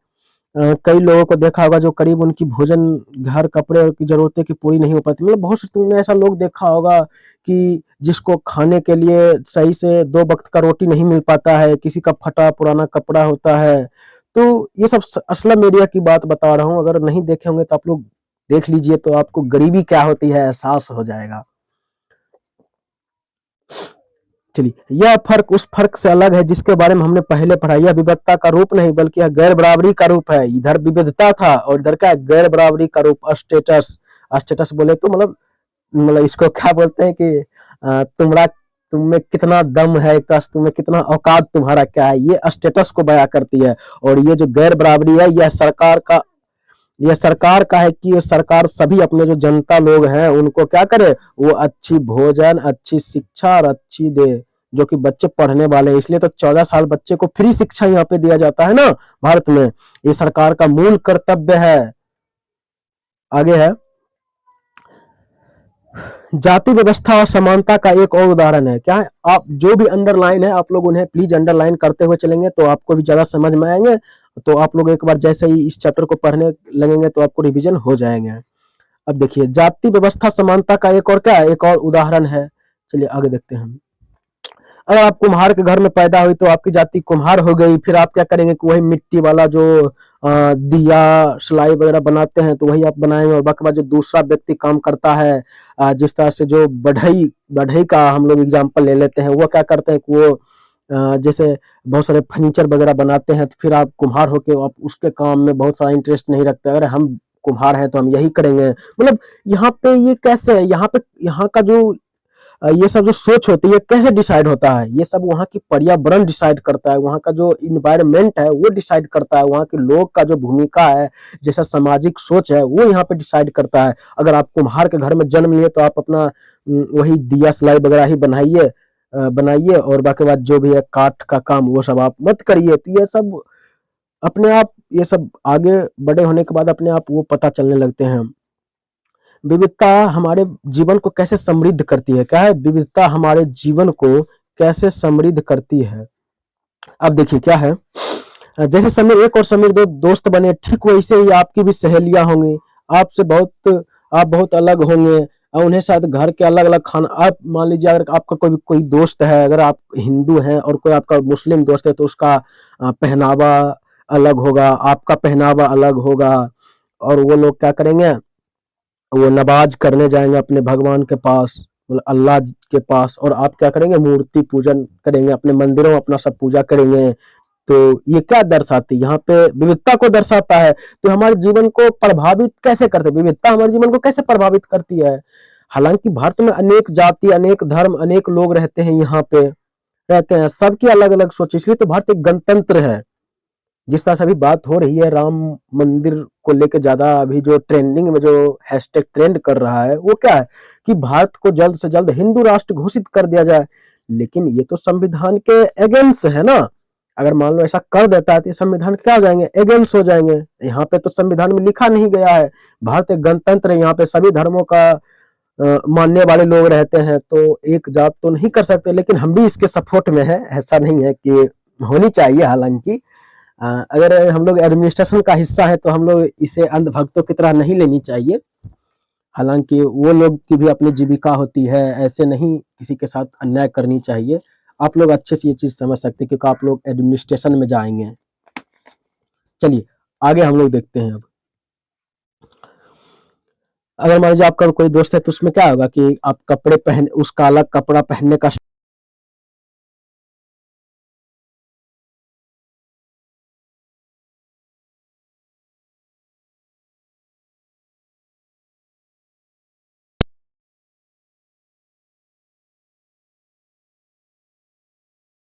कई लोगों को देखा होगा जो करीब उनकी भोजन, घर, कपड़े की जरूरतें की पूरी नहीं हो पाती। मतलब बहुत से तुमने ऐसा लोग देखा होगा कि जिसको खाने के लिए सही से 2 वक्त का रोटी नहीं मिल पाता है, किसी का फटा पुराना कपड़ा होता है। तो ये सब असलम मीडिया की बात बता रहा हूँ। अगर नहीं देखे होंगे तो आप लोग देख लीजिए, तो आपको गरीबी क्या होती है एहसास हो जाएगा। चलिए, यह फर्क उस फर्क से अलग है जिसके बारे में हमने पहले पढ़ा। यह विविधता का रूप नहीं बल्कि यह गैर बराबरी का रूप है। इधर विविधता था और इधर क्या, गैर बराबरी का रूप, स्टेटस। स्टेटस बोले तो मतलब इसको क्या बोलते हैं कि तुम्हारा, तुम में कितना दम है, तुम में कितना औकात तुम्हारा क्या है, ये स्टेटस को बयां करती है। और ये जो गैर बराबरी है, यह सरकार का है कि ये सरकार सभी अपने जो जनता लोग हैं उनको क्या करे, वो अच्छी भोजन, अच्छी शिक्षा और अच्छी दे, जो कि बच्चे पढ़ने वाले हैं। इसलिए तो 14 साल बच्चे को फ्री शिक्षा यहाँ पे दिया जाता है ना भारत में। ये सरकार का मूल कर्तव्य है। आगे है, जाति व्यवस्था और समानता का एक और उदाहरण है। क्या है? आप जो भी अंडरलाइन है, आप लोग उन्हें प्लीज अंडरलाइन करते हुए चलेंगे तो आपको भी ज्यादा समझ में आएंगे। तो आप लोग एक बार जैसे ही इस चैप्टर को पढ़ने लगेंगे तो आपको रिवीजन हो जाएंगे। अब देखिए, जाति व्यवस्था समानता का एक और क्या है, एक और उदाहरण है। चलिए आगे देखते हैं हम। अगर आप कुम्हार के घर में पैदा हुई तो आपकी जाति कुम्हार हो गई। फिर आप क्या करेंगे कि वही मिट्टी वाला जो दिया सिलाई वगैरह बनाते हैं तो वही आप बनाएंगे। और बाकी बात जो दूसरा व्यक्ति काम करता है, जिस तरह से जो बढ़ई बढ़ई का हम लोग एग्जाम्पल ले लेते हैं, वो क्या करते हैं कि वो जैसे बहुत सारे फर्नीचर वगैरह बनाते हैं, तो फिर आप कुम्हार होके आप उसके काम में बहुत सारा इंटरेस्ट नहीं रखते। अगर हम कुम्हार हैं तो हम यही करेंगे। मतलब यहाँ पे ये कैसे है, यहाँ का जो ये सब जो सोच होती है कैसे डिसाइड होता है, ये सब वहाँ की पर्यावरण डिसाइड करता है, वहाँ का जो इन्वायरमेंट है वो डिसाइड करता है, वहाँ के लोग का जो भूमिका है, जैसा सामाजिक सोच है वो यहाँ पे डिसाइड करता है। अगर आप कुम्हार के घर में जन्म लिए तो आप अपना वही दिया सिलाई वगैरह ही बनाइए और बाकी बात जो भी है काठ का काम वो सब आप मत करिए। तो ये सब अपने आप, ये सब आगे बड़े होने के बाद अपने आप वो पता चलने लगते हैं। विविधता हमारे जीवन को कैसे समृद्ध करती है। क्या है? विविधता हमारे जीवन को कैसे समृद्ध करती है। अब देखिए क्या है, जैसे समीर 1 और समीर 2 दोस्त बने, ठीक वैसे ही आपकी भी सहेलियां होंगी। आप बहुत अलग होंगे और उन्हें शायद घर के अलग अलग खाना, आप मान लीजिए अगर आपका कोई कोई दोस्त है, अगर आप हिंदू हैं और कोई आपका मुस्लिम दोस्त है तो उसका पहनावा अलग होगा, आपका पहनावा अलग होगा। और वो लोग क्या करेंगे, वो नमाज करने जाएंगे अपने भगवान के पास, मतलब अल्लाह के पास, और आप क्या करेंगे, मूर्ति पूजन करेंगे, अपने मंदिरों में अपना सब पूजा करेंगे। तो ये क्या दर्शाती है, यहाँ पे विविधता को दर्शाता है। तो हमारे जीवन को प्रभावित कैसे करते है, विविधता हमारे जीवन को कैसे प्रभावित करती है। हालांकि भारत में अनेक जाति, अनेक धर्म, अनेक लोग रहते हैं, यहाँ पे रहते हैं, सबकी अलग अलग सोच, इसलिए तो भारत एक गणतंत्र है। जिस तरह से अभी बात हो रही है राम मंदिर को लेकर, ज्यादा अभी जो ट्रेंडिंग में जो हैशटैग ट्रेंड कर रहा है वो क्या है कि भारत को जल्द से जल्द हिंदू राष्ट्र घोषित कर दिया जाए। लेकिन ये तो संविधान के अगेंस्ट है ना। अगर मान लो ऐसा कर देता है तो संविधान क्या हो जाएंगे, अगेंस्ट हो जाएंगे। यहाँ पे तो संविधान में लिखा नहीं गया है, भारत एक गणतंत्र है, यहाँ पे सभी धर्मों का मानने वाले लोग रहते हैं, तो एक जात तो नहीं कर सकते। लेकिन हम भी इसके सपोर्ट में है, ऐसा नहीं है कि होनी चाहिए। हालांकि अगर हम लोग एडमिनिस्ट्रेशन का हिस्सा है तो हम लोग इसे अंधभक्तों की तरह नहीं लेनी चाहिए। हालांकि वो लोग की भी अपनी जीविका होती है, ऐसे नहीं किसी के साथ अन्याय करनी चाहिए। आप लोग अच्छे से ये चीज समझ सकते हैं क्योंकि आप लोग एडमिनिस्ट्रेशन में जाएंगे। चलिए आगे हम लोग देखते हैं। अब अगर मान लीजिए आपका कोई दोस्त है तो उसमें क्या होगा कि आप कपड़े पहन उसका अलग कपड़ा पहनने का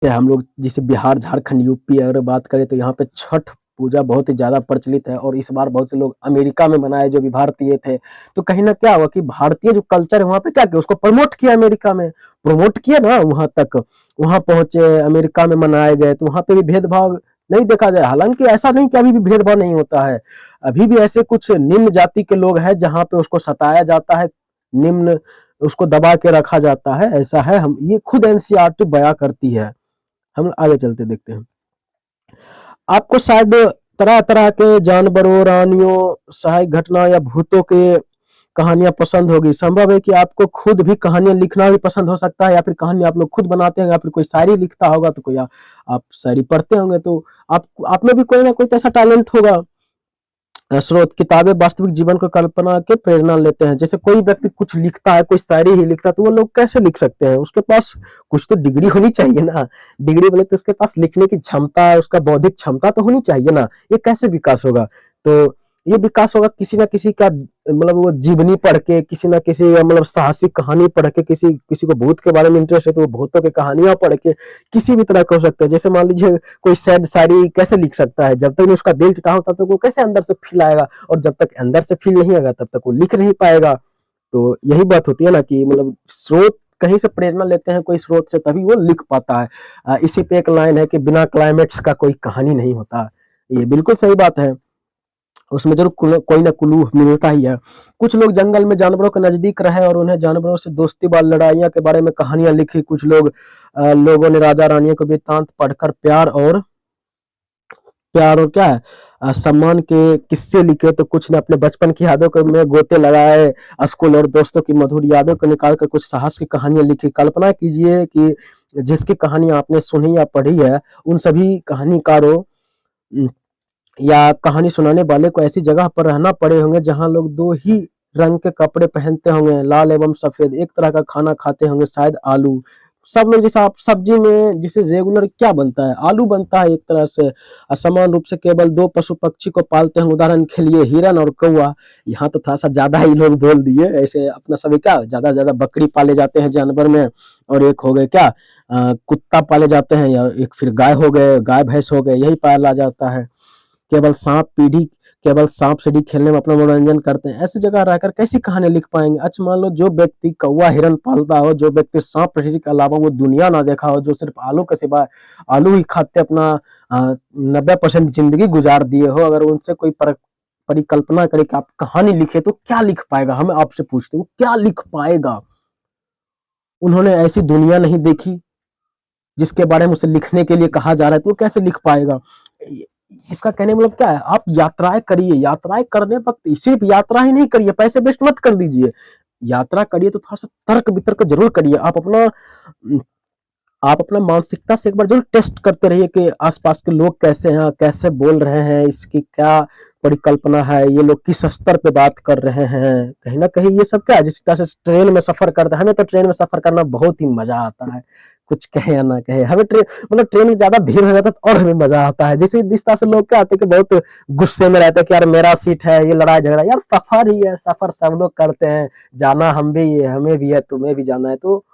हम लोग जैसे बिहार, झारखंड, यूपी अगर बात करें तो यहाँ पे छठ पूजा बहुत ही ज़्यादा प्रचलित है और इस बार बहुत से लोग अमेरिका में मनाए जो भी भारतीय थे। तो कहीं न क्या हुआ कि भारतीय जो कल्चर है वहाँ पे क्या किया उसको प्रमोट किया अमेरिका में, प्रमोट किया ना वहाँ तक, वहाँ पहुँचे, अमेरिका में मनाए गए तो वहाँ पे भी भेदभाव नहीं देखा जाए। हालाँकि ऐसा नहीं कि अभी भी भेदभाव नहीं होता है, अभी भी ऐसे कुछ निम्न जाति के लोग हैं जहाँ पे उसको सताया जाता है, निम्न उसको दबा के रखा जाता है, ऐसा है। हम ये खुद एनसीईआरटी बयाँ करती है। हम आगे चलते देखते हैं। आपको शायद तरह-तरह के जानवरों, रानियों, सहायक घटना या भूतों के कहानियाँ पसंद होगी। संभव है कि आपको खुद भी कहानियाँ लिखना भी पसंद हो सकता है या फिर कहानी आप लोग खुद बनाते हैं या फिर कोई शायरी लिखता होगा तो कोई आप शायरी पढ़ते होंगे तो आप में भी कोई ना कोई तो ऐसा टैलेंट होगा। स्रोत किताबें वास्तविक जीवन को कल्पना के प्रेरणा लेते हैं। जैसे कोई व्यक्ति कुछ लिखता है, कोई शायरी ही लिखता है तो वो लोग कैसे लिख सकते हैं? उसके पास कुछ तो डिग्री होनी चाहिए ना। डिग्री बोले तो उसके पास लिखने की क्षमता, उसका बौद्धिक क्षमता तो होनी चाहिए ना। ये कैसे विकास होगा? तो ये विकास होगा किसी न किसी का मतलब वो जीवनी पढ़ के, किसी न किसी मतलब साहसिक कहानी पढ़ के, किसी किसी को भूत के बारे में इंटरेस्ट है तो वो भूतों की कहानियाँ पढ़ के, किसी भी तरह का हो सकता है। जैसे मान लीजिए कोई सैड शायरी कैसे लिख सकता है? जब तक उसका दिल टूटा हो तब तक वो कैसे अंदर से फील आएगा और जब तक अंदर से फील नहीं आएगा तब तक वो लिख नहीं पाएगा। तो यही बात होती है ना कि मतलब स्रोत कहीं से प्रेरणा लेते हैं कोई स्रोत से तभी वो लिख पाता है। इसी पे एक लाइन है कि बिना क्लाइमेक्स का कोई कहानी नहीं होता। ये बिल्कुल सही बात है। उसमें ज़रूर कोई ना क्लू मिलता ही है। कुछ लोग जंगल में जानवरों के नज़दीक रहे और उन्हें जानवरों से दोस्ती व लड़ाइयाँ के बारे में कहानियाँ लिखी। कुछ लोगों ने राजा-रानियों के वृत्तांत पढ़कर प्यार और क्या है सम्मान के किस्से लिखे तो कुछ ने अपने बचपन की यादों को में गोते लगाए, स्कूल और दोस्तों की मधुर यादों को निकाल कर कुछ साहस की कहानियाँ लिखी। कल्पना कीजिए कि जिसकी कहानी आपने सुनी या पढ़ी है, उन सभी कहानीकारों या कहानी सुनाने वाले को ऐसी जगह पर रहना पड़े होंगे जहाँ लोग 2 ही रंग के कपड़े पहनते होंगे, लाल एवं सफ़ेद, एक तरह का खाना खाते होंगे शायद आलू। सब लोग जैसे आप सब्जी में जैसे रेगुलर क्या बनता है? आलू बनता है एक तरह से। असमान रूप से केवल 2 पशु-पक्षी को पालते हैं, उदाहरण के लिए हिरन और कौवा। यहाँ तो थोड़ा-सा ज़्यादा ही लोग बोल दिए, ऐसे अपना सभी क्या ज़्यादा से ज़्यादा बकरी पाले जाते हैं जानवर में और एक हो गए क्या कुत्ता पाले जाते हैं या एक फिर गाय हो गए, गाय-भैंस हो गए, यही पाला जाता है। केवल सांप-सीढ़ी खेलने में अपना मनोरंजन करते हैं। ऐसी जगह रहकर कैसी कहानी लिख पाएँगे? अच्छा मान लो जो व्यक्ति कौवा, हिरन पालता हो, जो व्यक्ति सांप-सीढ़ी के अलावा वो दुनिया ना देखा हो, जो सिर्फ़ आलू के सिवाय आलू ही खाते अपना 90% ज़िंदगी गुज़ार दिए हो, अगर उनसे कोई परिकल्पना करे कि आप कहानी लिखें तो क्या लिख पाएगा? हम आपसे पूछते हैं, वो क्या लिख पाएगा? उन्होंने ऐसी दुनिया नहीं देखी जिसके बारे में उसे लिखने के लिए कहा जा रहा है, तो वो कैसे लिख पाएगा? इ इसका कहने का मतलब क्या है? आप यात्राएँ करिए, यात्राएँ करने वक़्त सिर्फ़ यात्रा ही नहीं करिए, पैसे वेस्ट मत कर दीजिए। यात्रा करिए तो थोड़ा-सा तर्क-वितर्क ज़रूर करिए। आप अपना मानसिकता से एक बार ज़रूर टेस्ट करते रहिए कि आस-पास के लोग कैसे हैं, कैसे बोल रहे हैं, इसकी क्या परिकल्पना है, ये लोग किस स्तर पे बात कर रहे हैं। कहीं न कहीं ये सब क्या है, जिस तरह से ट्रेन में सफ़र करते हैं, हमें तो ट्रेन में सफ़र करना बहुत ही मज़ा आता है। कुछ कहें या ना कहें, हमें ट्रेन में ज़्यादा भीड़ हो जाता है तो और हमें मज़ा आता है। जैसे जिस तरह से लोग क्या होते हैं कि बहुत गुस्से में रहते हैं कि यार मेरा सीट है, ये लड़ाई-झगड़ा यार सफ़र ही है, सफ़र सब लोग करते हैं, जाना हम भी है, हमें भी है, तुम्हें भी जाना है, तो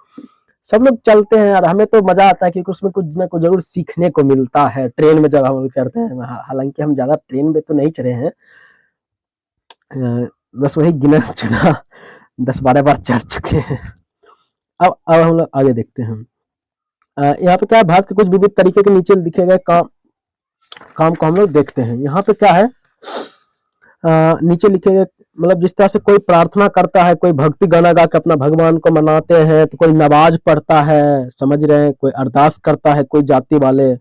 सब लोग चलते हैं यार, हमें तो मज़ा आता है क्योंकि उसमें कुछ ना कुछ ज़रूर सीखने को मिलता है, ट्रेन में जब हम लोग चढ़ते हैं। हालाँकि हम ज़्यादा ट्रेन में तो नहीं चढ़े हैं। बस वही गिना-चुना 10-12 बार चढ़ चुके हैं। अब हम लोग आगे देखते हैं। यहाँ पे क्या है भारत के कुछ विविध तरीके के नीचे लिखे गए काम काम को हम लोग देखते हैं। यहाँ पे क्या है नीचे लिखे गए मतलब जिस तरह से कोई प्रार्थना करता है, कोई भक्ति गाना गा के अपना भगवान को मनाते हैं, तो कोई नमाज़ पढ़ता है, समझ रहे हैं, कोई अरदास करता है, कोई जाति वाले,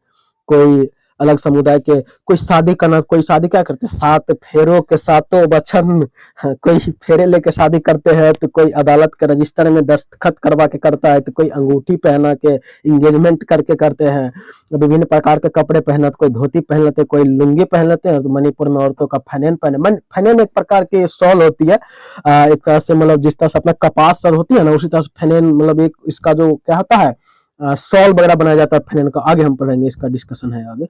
कोई अलग समुदाय के। कोई शादी करना, कोई शादी क्या करते हैं, 7 फेरों के सातों वचन। कोई फेरे लेके शादी करते हैं, तो कोई अदालत के रजिस्टर में दस्तखत करवा के करता है, तो कोई अंगूठी पहना के इंगेजमेंट करके करते हैं। विभिन्न प्रकार के कपड़े पहना, तो कोई धोती पहन लेते हैं, कोई लुंगी पहन लेते हैं। तो मणिपुर में औरतों का फनेन फनेन एक प्रकार की शॉल होती है, एक तरह से, मतलब जिस तरह से अपना कपास शॉल होती है ना, उसी तरह से फनेन, मतलब एक इसका जो क्या होता है, शॉल वगैरह बनाया जाता है फनेन का। आगे हम पढ़ेंगे, इसका डिस्कशन है आगे।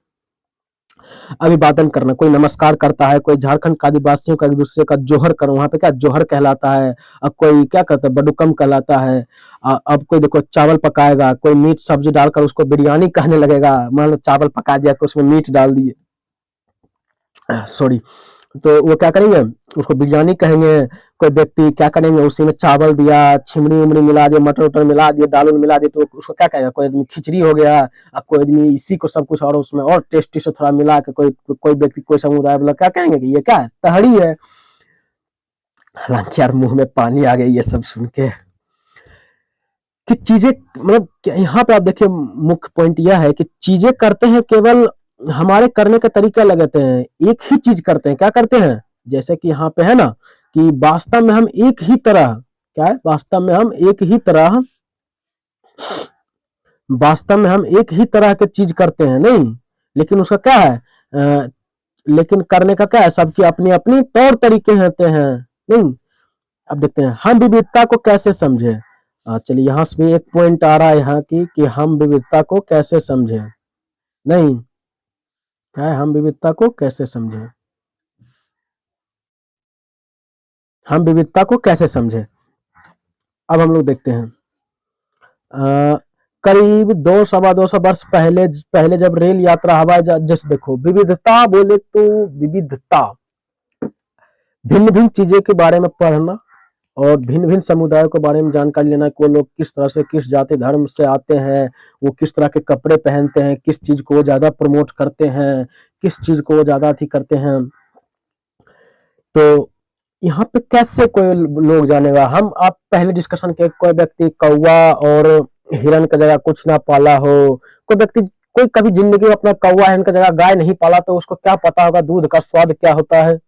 अभिवादन करना, कोई नमस्कार करता है, कोई झारखंड का आदिवासियों का एक दूसरे का जोहर कर, वहां पे क्या जोहर कहलाता है। अब कोई क्या कहता है, बडुकम कहलाता है। अब कोई देखो चावल पकाएगा, कोई मीट सब्जी डालकर उसको बिरयानी कहने लगेगा। मान लो चावल पका दिया, उसमें मीट डाल दिए, सॉरी, तो वो क्या करेंगे, उसको बिरयानी कहेंगे। कोई व्यक्ति क्या करेंगे, उसी में चावल दिया, छिमड़ी उमड़ी मिला दिया, मटर उटर मिला दिया, दाल मिला दिया, तो उसको क्या कहेगा, कोई आदमी खिचड़ी हो गया। अब कोई आदमी इसी को सब कुछ और उसमें और टेस्टी से थोड़ा मिला के, कोई व्यक्ति, कोई समुदाय वाला क्या कहेंगे कि ये क्या है, तहड़ी है। हालांकि यार मुंह में पानी आ गया ये सब सुन के, कि चीजें, मतलब यहाँ पे आप देखिए मुख्य पॉइंट यह है कि चीजें करते हैं, केवल हमारे करने का तरीका लगाते हैं, एक ही चीज करते हैं। क्या करते हैं, जैसे कि यहाँ पे है ना, कि वास्तव में हम एक ही तरह, क्या है, वास्तव में हम एक ही तरह, वास्तव में हम एक ही तरह के चीज करते हैं, नहीं, लेकिन उसका क्या है, लेकिन करने का क्या है, सबकी अपनी अपनी तौर तरीके होते हैं, नहीं। अब देखते हैं, हम विविधता को कैसे समझे। चलिए यहाँ से भी एक पॉइंट आ रहा है यहाँ की, कि हम विविधता को कैसे समझे, नहीं, क्या है, हम विविधता को कैसे समझे, हम विविधता को कैसे समझे। अब हम लोग देखते हैं, करीब 200-225 वर्ष पहले जब रेल यात्रा हवाई जहाज, जैसे देखो विविधता बोले तो विविधता, भिन्न भिन्न चीजें के बारे में पढ़ना और भिन्न भिन्न समुदायों के बारे में जानकारी लेना, कि वो लोग किस तरह से, किस जाति धर्म से आते हैं, वो किस तरह के कपड़े पहनते हैं, किस चीज को वो ज्यादा प्रमोट करते हैं, किस चीज को वो ज्यादा अथी करते हैं। तो यहाँ पे कैसे कोई लोग जानेगा, हम आप पहले डिस्कशन के, कोई व्यक्ति कौवा और हिरन की जगह कुछ ना पाला हो, कोई व्यक्ति, कोई कभी जिंदगी में अपना कौवा हिरन की जगह गाय नहीं पाला, तो उसको क्या पता होगा दूध का स्वाद क्या होता है,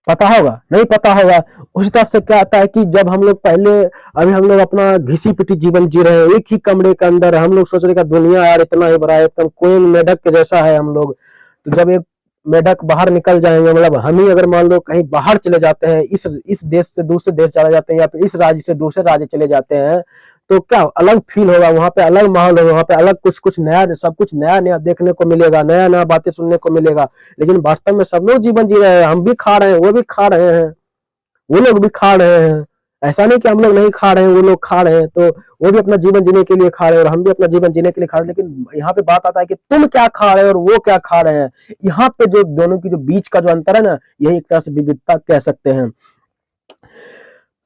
पता होगा, नहीं पता होगा। उसी तरह से क्या आता है कि जब हम लोग पहले, अभी हम लोग अपना घिसी पिटी जीवन जी रहे हैं, एक ही कमरे के अंदर, हम लोग सोच रहे हैं दुनिया यार इतना ही बड़ा है, एकदम कोई मेढक के जैसा है हम लोग। तो जब एक मेढक बाहर निकल जाएंगे, मतलब हम ही अगर मान लो कहीं बाहर चले जाते हैं, इस देश से दूसरे देश चले जाते हैं, या फिर इस राज्य से दूसरे राज्य चले जाते हैं, तो क्या अलग फील होगा, वहां पे अलग माहौल होगा, वहां पे अलग कुछ नया, सब कुछ नया नया देखने को मिलेगा, नया नया बातें सुनने को मिलेगा। लेकिन वास्तव में सब लोग जीवन जी रहे हैं, हम भी खा रहे हैं, वो भी खा रहे हैं, वो लोग भी खा रहे हैं। ऐसा नहीं कि हम लोग नहीं खा रहे हैं, वो लोग खा रहे हैं, तो वो भी अपना जीवन जीने के लिए खा रहे हैं और हम भी अपना जीवन जीने के लिए खा रहे हैं। लेकिन यहाँ पे बात आता है कि तुम क्या खा रहे हो और वो क्या खा रहे हैं। यहाँ पे जो दोनों की जो बीच का जो अंतर है ना, यही एक तरह से विविधता कह सकते हैं।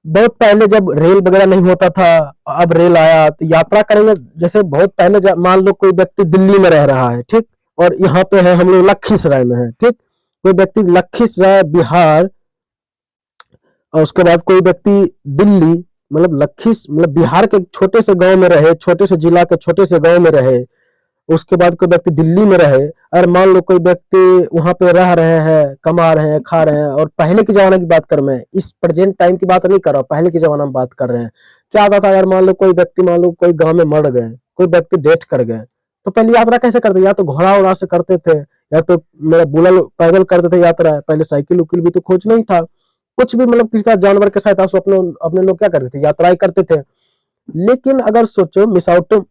बहुत पहले जब रेल वगैरह नहीं होता था, अब रेल आया, तो यात्रा करेंगे, जैसे बहुत पहले मान लो कोई व्यक्ति दिल्ली में रह रहा है, ठीक, और यहाँ पे है हम लोग लखीसराय में है, ठीक, कोई व्यक्ति लखीसराय बिहार, और उसके बाद कोई व्यक्ति दिल्ली, मतलब बिहार के छोटे से गांव में रहे, छोटे से जिला के छोटे से गांव में रहे, उसके बाद कोई व्यक्ति दिल्ली में रहे, और मान लो कोई व्यक्ति वहां पे रह रहे हैं, कमा रहे हैं, खा रहे हैं। और पहले के जमाने की बात कर, मैं इस प्रेजेंट टाइम की बात नहीं कर रहा, पहले के जमाना में बात कर रहे हैं। क्या आता था, अगर मान लो कोई व्यक्ति, मान लो कोई गाँव में मर गए, कोई व्यक्ति डेथ कर गए, तो पहले यात्रा कैसे करते, या तो घोड़ा उड़ा से करते थे, या तो मेरा बुलल पैदल करते थे यात्रा। पहले साइकिल उकिल भी तो खोज नहीं था, कुछ भी, मतलब किसी तरह जानवर के सहायता से अपने लोग क्या करते थे, यात्राएं करते थे। लेकिन अगर सोचो मिस आउट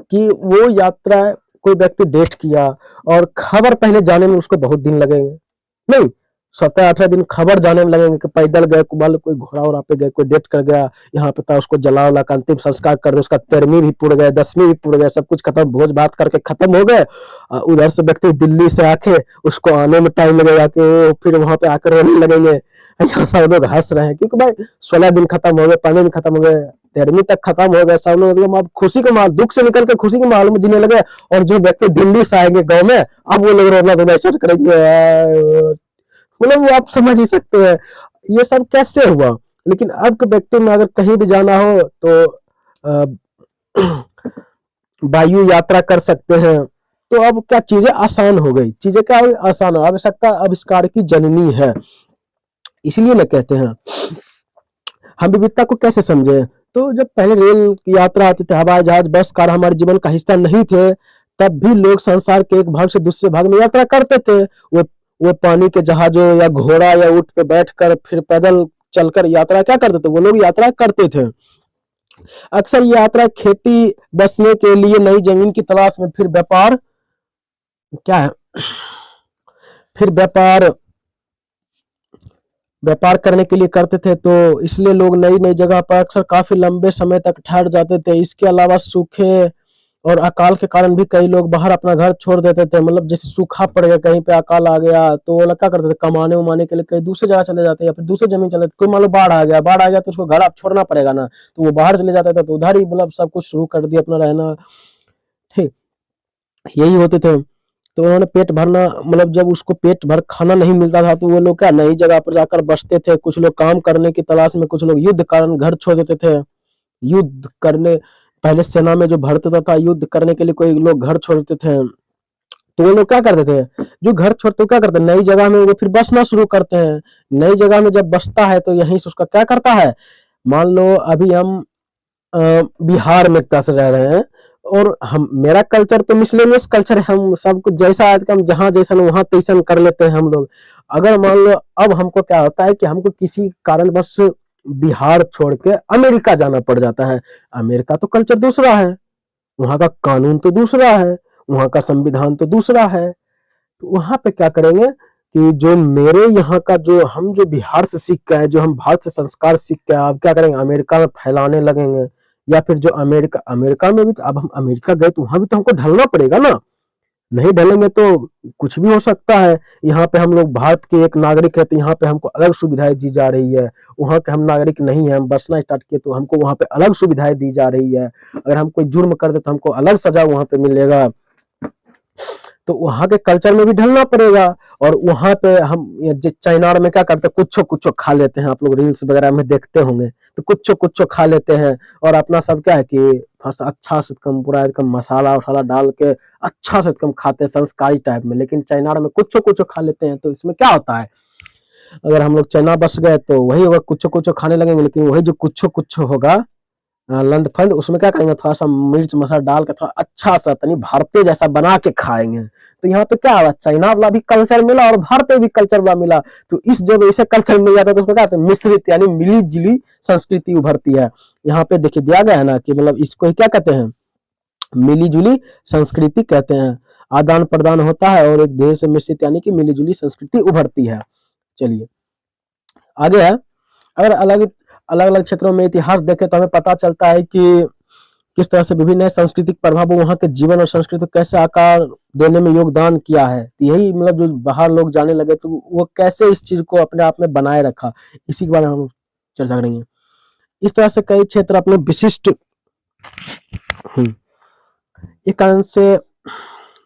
कि वो यात्रा, कोई व्यक्ति डेट किया और खबर पहले जाने में उसको बहुत दिन लगेंगे, नहीं 17-18 दिन खबर जाने में लगेंगे, कि पैदल गए, मान लो कोई घोड़ा उड़ा पे गए, कोई डेट कर गया, यहाँ पे था, उसको जला उला का अंतिम संस्कार कर दे, उसका 13वीं भी पूर्ण गए, 10वीं भी पूर्ण गए, सब कुछ खत्म, भोज भात करके खत्म हो गए। उधर से व्यक्ति दिल्ली से आके उसको आने में टाइम लगेगा, कि वो फिर वहां पे आकर रोने लगेंगे। यहाँ सब लोग हंस रहे हैं, क्योंकि भाई 16 दिन खत्म हो गए, 15 दिन खत्म हो गए, 13वीं तक खत्म हो गए, सब लोग अब खुशी के माहौल, दुख से निकल के खुशी के माहौल में जीने लगे। और जो व्यक्ति दिल्ली से आएंगे गाँव में, अब वो लोग रोना धोना स्टार्ट करेंगे, मतलब वो आप समझ ही सकते हैं ये सब कैसे हुआ। लेकिन अब के व्यक्ति में अगर कहीं भी जाना हो तो वायु यात्रा कर सकते हैं, तो अब क्या चीजें आसान हो गई, चीजें क्या हुई, आसान हो, आवश्यकता आविष्कार की जननी है। इसलिए ना कहते हैं हम विविधता को कैसे समझे। तो जब पहले रेल की यात्रा आती थी, हवाई जहाज, बस, कार हमारे जीवन का हिस्सा नहीं थे, तब भी लोग संसार के एक भाग से दूसरे भाग में यात्रा करते थे। वो पानी के जहाजों या घोड़ा या ऊंट पे बैठकर फिर पैदल चलकर यात्रा क्या करते थे, वो लोग यात्रा करते थे। अक्सर ये यात्रा खेती बसने के लिए, नई जमीन की तलाश में, फिर व्यापार क्या है, फिर व्यापार करने के लिए करते थे। तो इसलिए लोग नई नई जगह पर अक्सर काफी लंबे समय तक ठहर जाते थे। इसके अलावा सूखे और अकाल के कारण भी कई लोग बाहर अपना घर छोड़ देते थे। मतलब जैसे सूखा पड़ गया, कहीं पे अकाल आ गया, तो वो लोग क्या करते थे, कमाने उमाने के लिए कहीं दूसरी जगह चले जाते या फिर दूसरी जमीन चले जाते। कोई मान लो बाढ़ आ गया तो उसको घर आप छोड़ना पड़ेगा ना, तो वो बाहर चले जाता था, तो उधर ही मतलब सब कुछ शुरू कर दिया अपना रहना। ठीक, यही होते थे। तो उन्होंने पेट भरना, मतलब जब उसको पेट भर खाना नहीं मिलता था तो वो लोग क्या नई जगह पर जाकर बसते थे। कुछ लोग काम करने की तलाश में, कुछ लोग युद्ध कारण घर छोड़ देते थे। युद्ध करने, पहले सेना में जो भर्ती होता था, युद्ध करने के लिए कोई लोग घर छोड़ देते थे। तो वो लोग क्या करते थे, जो घर छोड़ते क्या करते हैं, नई जगह में वो फिर बसना शुरू करते हैं। नई जगह में जब बसता है तो यहीं से उसका क्या करता है, मान लो अभी हम बिहार में एक से रह रहे हैं, और हम, मेरा कल्चर तो मिसलेनियस कल्चर है, हम सब कुछ जैसा है हम जहाँ जैसा वहां तैसन कर लेते हैं हम लोग। अगर मान लो अब हमको क्या होता है कि हमको किसी कारणवश बिहार छोड़ के अमेरिका जाना पड़ जाता है। अमेरिका तो कल्चर दूसरा है, वहां का कानून तो दूसरा है, वहां का संविधान तो दूसरा है। तो वहां पे क्या करेंगे कि जो मेरे यहाँ का, जो हम जो बिहार से सीख के आए, जो हम भारत से संस्कार सीख के आए, अब क्या करेंगे, अमेरिका में फैलाने लगेंगे। या फिर जो अमेरिका अमेरिका में भी तो, अब हम अमेरिका गए तो वहां भी तो हमको ढलना पड़ेगा ना, नहीं ढलेंगे तो कुछ भी हो सकता है। यहाँ पे हम लोग भारत के एक नागरिक है तो यहाँ पे हमको अलग सुविधाएं दी जा रही है, वहाँ के हम नागरिक नहीं है, हम बसना स्टार्ट किए तो हमको वहाँ पे अलग सुविधाएं दी जा रही है। अगर हम कोई जुर्म कर दे तो हमको अलग सजा वहाँ पे मिलेगा। तो वहां के कल्चर में भी ढलना पड़ेगा। और वहां पे हम चाइना में क्या करते हैं, कुछ कुछ खा लेते हैं, आप लोग रील्स वगैरह में देखते होंगे, तो कुछ खा लेते हैं। और अपना सब क्या है कि थोड़ा सा अच्छा से कम, पूरा एकदम मसाला वसाला डाल के अच्छा से कम खाते हैं संस्कारी टाइप में। लेकिन चाइना में कुछ खा लेते हैं। तो इसमें क्या होता है, अगर हम लोग चाइना बस गए तो वही होगा, कुछ खाने लगेंगे, लेकिन वही जो कुछ होगा लंद फंद, उसमें क्या करेंगे, थोड़ा सा मिर्च मसाला डाल के थोड़ा अच्छा सा तनी भारतीय जैसा बना के खाएंगे। तो यहाँ पे क्या हुआ, चाइना वाला भी कल्चर मिला और भारतीय भी कल्चर वाला मिला। तो इस जब ऐसे कल्चर मिल जाता है तो उसको क्या कहते हैं, मिश्रित, यानी मिली जुली संस्कृति उभरती है। यहाँ पे देखिए दिया गया है ना कि मतलब इसको क्या कहते हैं, मिली जुली संस्कृति कहते हैं। आदान प्रदान होता है और एक देश से मिश्रित, यानी कि मिली जुली संस्कृति उभरती है। चलिए आगे है। अगर अलग अलग अलग क्षेत्रों में इतिहास देखें तो हमें पता चलता है कि किस तरह से विभिन्न सांस्कृतिक प्रभाव वहाँ के जीवन और संस्कृति को कैसे आकार देने में योगदान किया है। तो यही मतलब जो बाहर लोग जाने लगे तो वो कैसे इस चीज को अपने आप में बनाए रखा, इसी के बारे में हम चर्चा करेंगे। इस तरह से कई क्षेत्र अपने विशिष्ट एक कारण से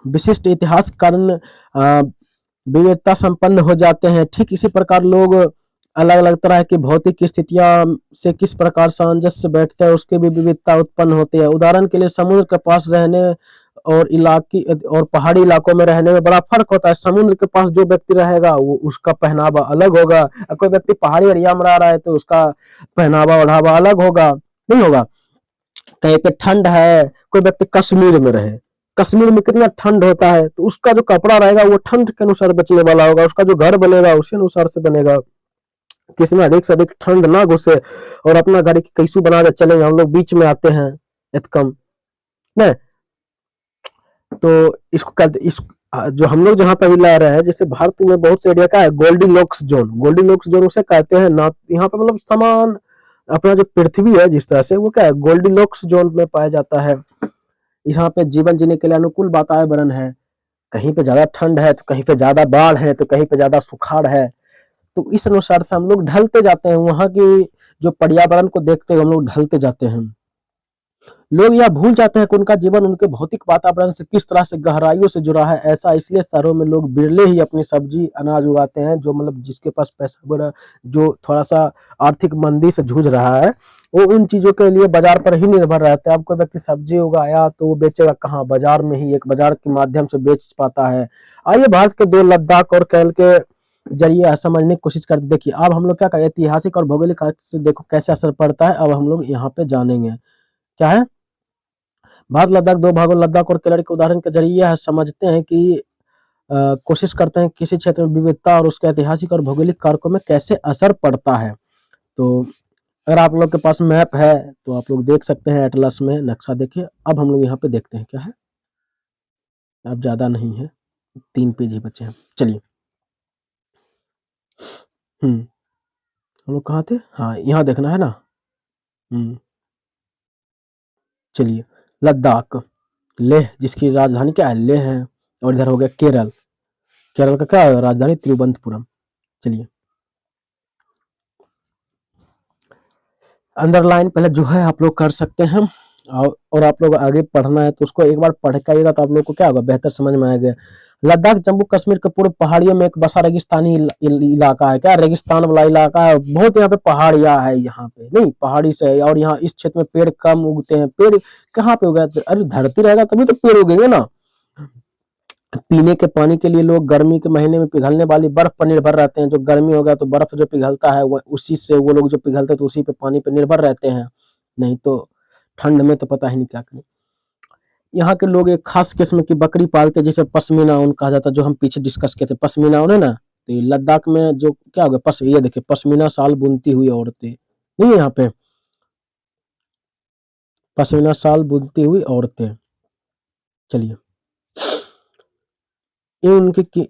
विशिष्ट इतिहास के कारण विविधता संपन्न हो जाते हैं। ठीक इसी प्रकार लोग अलग अलग तरह की भौतिक स्थितियां से किस प्रकार सामंजस्य बैठते हैं, उसकी भी विविधता उत्पन्न होती है। उदाहरण के लिए समुद्र के पास रहने और इलाके और पहाड़ी इलाकों में रहने में बड़ा फर्क होता है। समुद्र के पास जो व्यक्ति रहेगा वो उसका पहनावा अलग होगा, कोई व्यक्ति पहाड़ी एरिया में रह रहा है तो उसका पहनावा ओढ़ावा अलग होगा, नहीं होगा। कहीं पे ठंड है, कोई व्यक्ति कश्मीर में रहे, कश्मीर में कितना ठंड होता है, तो उसका जो कपड़ा रहेगा वो ठंड के अनुसार बचने वाला होगा, उसका जो घर बनेगा उसी अनुसार से बनेगा, किसमें अधिक से अधिक ठंड ना घुसे। और अपना गाड़ी की कैसू बना के चलेंगे, हम लोग बीच में आते हैं एकदम न। तो इसको कहते इस जो हम लोग जहाँ पे अभी ला रहे हैं, जैसे भारत में बहुत से एरिया का है Goldilocks zone, Goldilocks zone उसे कहते हैं ना। यहाँ पे मतलब समान अपना जो पृथ्वी है जिस तरह से, वो क्या है, गोल्डी लॉक्स जोन में पाया जाता है। यहाँ पे जीवन जीने के लिए अनुकूल वातावरण है, कहीं पे ज्यादा ठंड है तो कहीं पे ज्यादा बाढ़ है तो कहीं पे ज्यादा सुखाड़ है। तो इस अनुसार से हम लोग ढलते जाते हैं, वहां की जो पर्यावरण को देखते हुए हम लोग ढलते जाते हैं। लोग यह भूल जाते हैं कि उनका जीवन उनके भौतिक वातावरण से किस तरह से गहराइयों से जुड़ा है। ऐसा इसलिए शहरों में लोग बिरले ही अपनी सब्जी अनाज उगाते हैं, जो मतलब जिसके पास पैसा बड़ा, जो थोड़ा सा आर्थिक मंदी से जूझ रहा है, वो उन चीजों के लिए बाजार पर ही निर्भर रहता है। अब कोई व्यक्ति सब्जी उगाया तो वो बेचेगा कहाँ, बाजार में ही, एक बाजार के माध्यम से बेच पाता है। आइए भारत के दो लद्दाख और केरल के जरिए समझने की कोशिश करते। देखिए अब हम लोग क्या करें, ऐतिहासिक और भौगोलिक से देखो कैसे असर पड़ता है, अब हम लोग यहाँ पे जानेंगे क्या है। भारत लद्दाख दो भागों, लद्दाख और केरल के उदाहरण के जरिए यह समझते हैं कि कोशिश करते हैं किसी क्षेत्र में विविधता और उसके ऐतिहासिक और भौगोलिक कारकों में कैसे असर पड़ता है। तो अगर आप लोग के पास मैप है तो आप लोग देख सकते हैं, एटलस में नक्शा देखिए। अब हम लोग यहाँ पे देखते हैं क्या है, अब ज्यादा नहीं है, 3 पेज ही बचे हैं। चलिए हम लोग कहाँ थे, हाँ यहाँ देखना है ना। चलिए लद्दाख, लेह जिसकी राजधानी क्या है, लेह है। और इधर हो गया केरल, केरल का क्या है राजधानी, तिरुवनंतपुरम। चलिए अंडरलाइन पहले जो है आप लोग कर सकते हैं, और आप लोग आगे पढ़ना है तो उसको एक बार पढ़ के आइएगा तो आप लोग को क्या होगा, बेहतर समझ में आएगा। लद्दाख जम्मू कश्मीर के पूर्व पहाड़ियों में एक बसा रेगिस्तानी इलाका है, क्या रेगिस्तान वाला इलाका है। बहुत यहाँ पे पहाड़ियां है, यहाँ पे नहीं पहाड़ी से, और यहाँ इस क्षेत्र में पेड़ कम उगते हैं। पेड़ कहाँ पे उगा, अरे धरती रहेगा तभी तो पेड़ उगेंगे ना। पीने के पानी के लिए लोग गर्मी के महीने में पिघलने वाली बर्फ पर निर्भर रहते हैं। जो गर्मी होगा तो बर्फ जो पिघलता है वो उसी से, वो लोग जो पिघलते हैं तो उसी पे पानी पे निर्भर रहते हैं, नहीं तो ठंड में तो पता ही नहीं क्या करें। यहाँ के लोग एक खास किस्म की बकरी पालते हैं जिसे पश्मीना ऊन कहा जाता है, जो हम पीछे डिस्कस किए थे, पश्मीना ऊन है ना। तो ये लद्दाख में जो क्या होगा, ये देखिए पश्मीना शाल बुनती हुई औरतें, नहीं है यहाँ पे पश्मीना शाल बुनती हुई औरतें। चलिए ऊन की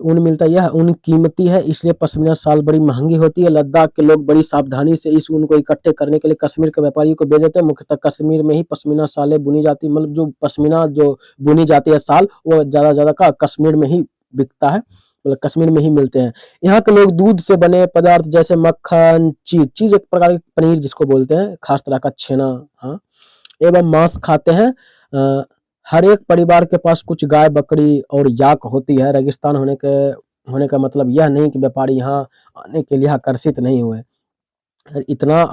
ऊन मिलता है, यह ऊन कीमती है इसलिए पश्मीना शाल बड़ी महंगी होती है। लद्दाख के लोग बड़ी सावधानी से इस ऊन को इकट्ठे करने के लिए कश्मीर के व्यापारियों को भेज देते हैं। मुख्यतः कश्मीर में ही पश्मीना शालें बुनी जाती, मतलब जो पश्मीना जो बुनी जाती है शाल, वो ज्यादा का कश्मीर में ही बिकता है, मतलब कश्मीर में ही मिलते हैं। यहाँ के लोग दूध से बने पदार्थ जैसे मक्खन, चीज एक प्रकार की पनीर जिसको बोलते हैं, खास तरह का छेना, हाँ, एवं मांस खाते हैं। हर एक परिवार के पास कुछ गाय, बकरी और याक होती है। रेगिस्तान होने का मतलब यह नहीं कि व्यापारी यहाँ आने के लिए आकर्षित नहीं हुए। इतना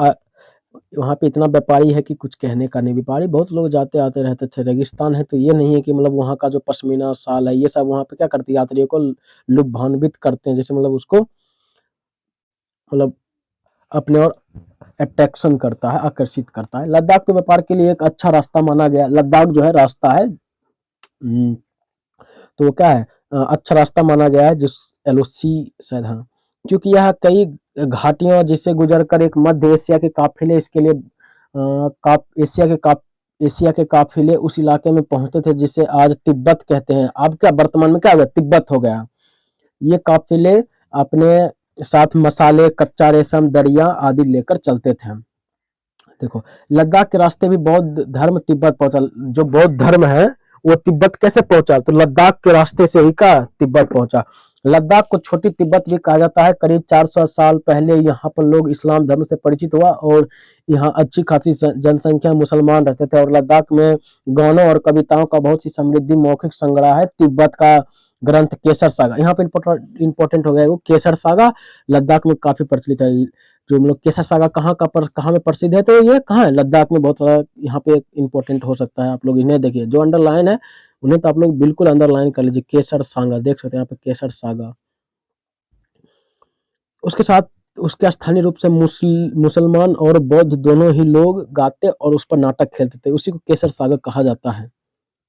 वहाँ पे इतना व्यापारी है कि कुछ कहने का नहीं। व्यापारी बहुत लोग जाते आते रहते थे। रेगिस्तान है तो ये नहीं है कि मतलब वहाँ का जो पश्मीना शाल है ये सब वहाँ पे क्या करती है, यात्रियों को लुभान्वित करते हैं, जैसे मतलब उसको मतलब अपने और अट्रैक्शन करता है, आकर्षित करता है। लद्दाख तो व्यापार के लिए एक अच्छा रास्ता माना गया। लद्दाख जो है रास्ता है, तो वो क्या है, अच्छा रास्ता माना गया है, जिस एलओसी शायद, हाँ, क्योंकि यह कई घाटियां जिसे गुजरकर एक मध्य एशिया के काफिले इसके लिए एशिया के काफिले उस इलाके में पहुंचते थे जिसे आज तिब्बत कहते हैं। अब क्या वर्तमान में क्या हो गया, तिब्बत हो गया। ये काफिले अपने साथ मसाले, कच्चा रेशम, दरिया आदि लेकर चलते थे। देखो लद्दाख के रास्ते भी बौद्ध धर्म तिब्बत पहुंचा। जो बौद्ध धर्म है वो तिब्बत कैसे पहुंचा, तो लद्दाख के रास्ते से ही का तिब्बत पहुंचा। लद्दाख को छोटी तिब्बत भी कहा जाता है। करीब 400 साल पहले यहाँ पर लोग इस्लाम धर्म से परिचित हुआ और यहाँ अच्छी खासी जनसंख्या मुसलमान रहते थे। और लद्दाख में गानों और कविताओं का बहुत ही समृद्धि मौखिक संग्रह है। तिब्बत का ग्रंथ केसर सागा, यहाँ पे इंपॉर्टेंट हो गया वो केसर सागा, लद्दाख में काफी प्रचलित है। जो हम लोग केसर सागा कहाँ में प्रसिद्ध है, तो ये कहाँ है, लद्दाख में बहुत सारा यहाँ पे इंपॉर्टेंट हो सकता है। आप लोग इन्हें देखिए, जो अंडरलाइन है उन्हें तो आप लोग बिल्कुल अंडरलाइन कर लीजिए। केसर सागा देख सकते हैं यहाँ पे, केसर सागा। उसके साथ उसके स्थानीय रूप से मुसलमान और बौद्ध दोनों ही लोग गाते और उस पर नाटक खेलते थे, उसी को केसर सागा कहा जाता है।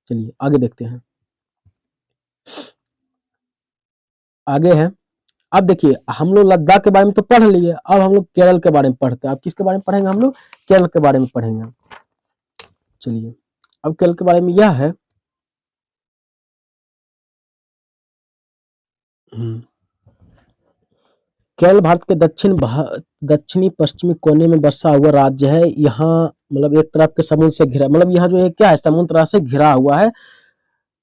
चलिए आगे देखते हैं, आगे है। अब देखिए हम लोग लद्दाख के बारे में तो पढ़ लिए, अब हम लोग केरल के बारे में पढ़ते हैं। अब किसके बारे में पढ़ेंगे, हम लोग केरल के बारे में पढ़ेंगे। चलिए अब केरल के बारे में यह है, केरल भारत के दक्षिणी पश्चिमी कोने में बसा हुआ राज्य है। यहाँ मतलब एक तरफ के समुद्र से घिरा, मतलब यहाँ जो है क्या है, समुद्र से घिरा हुआ है,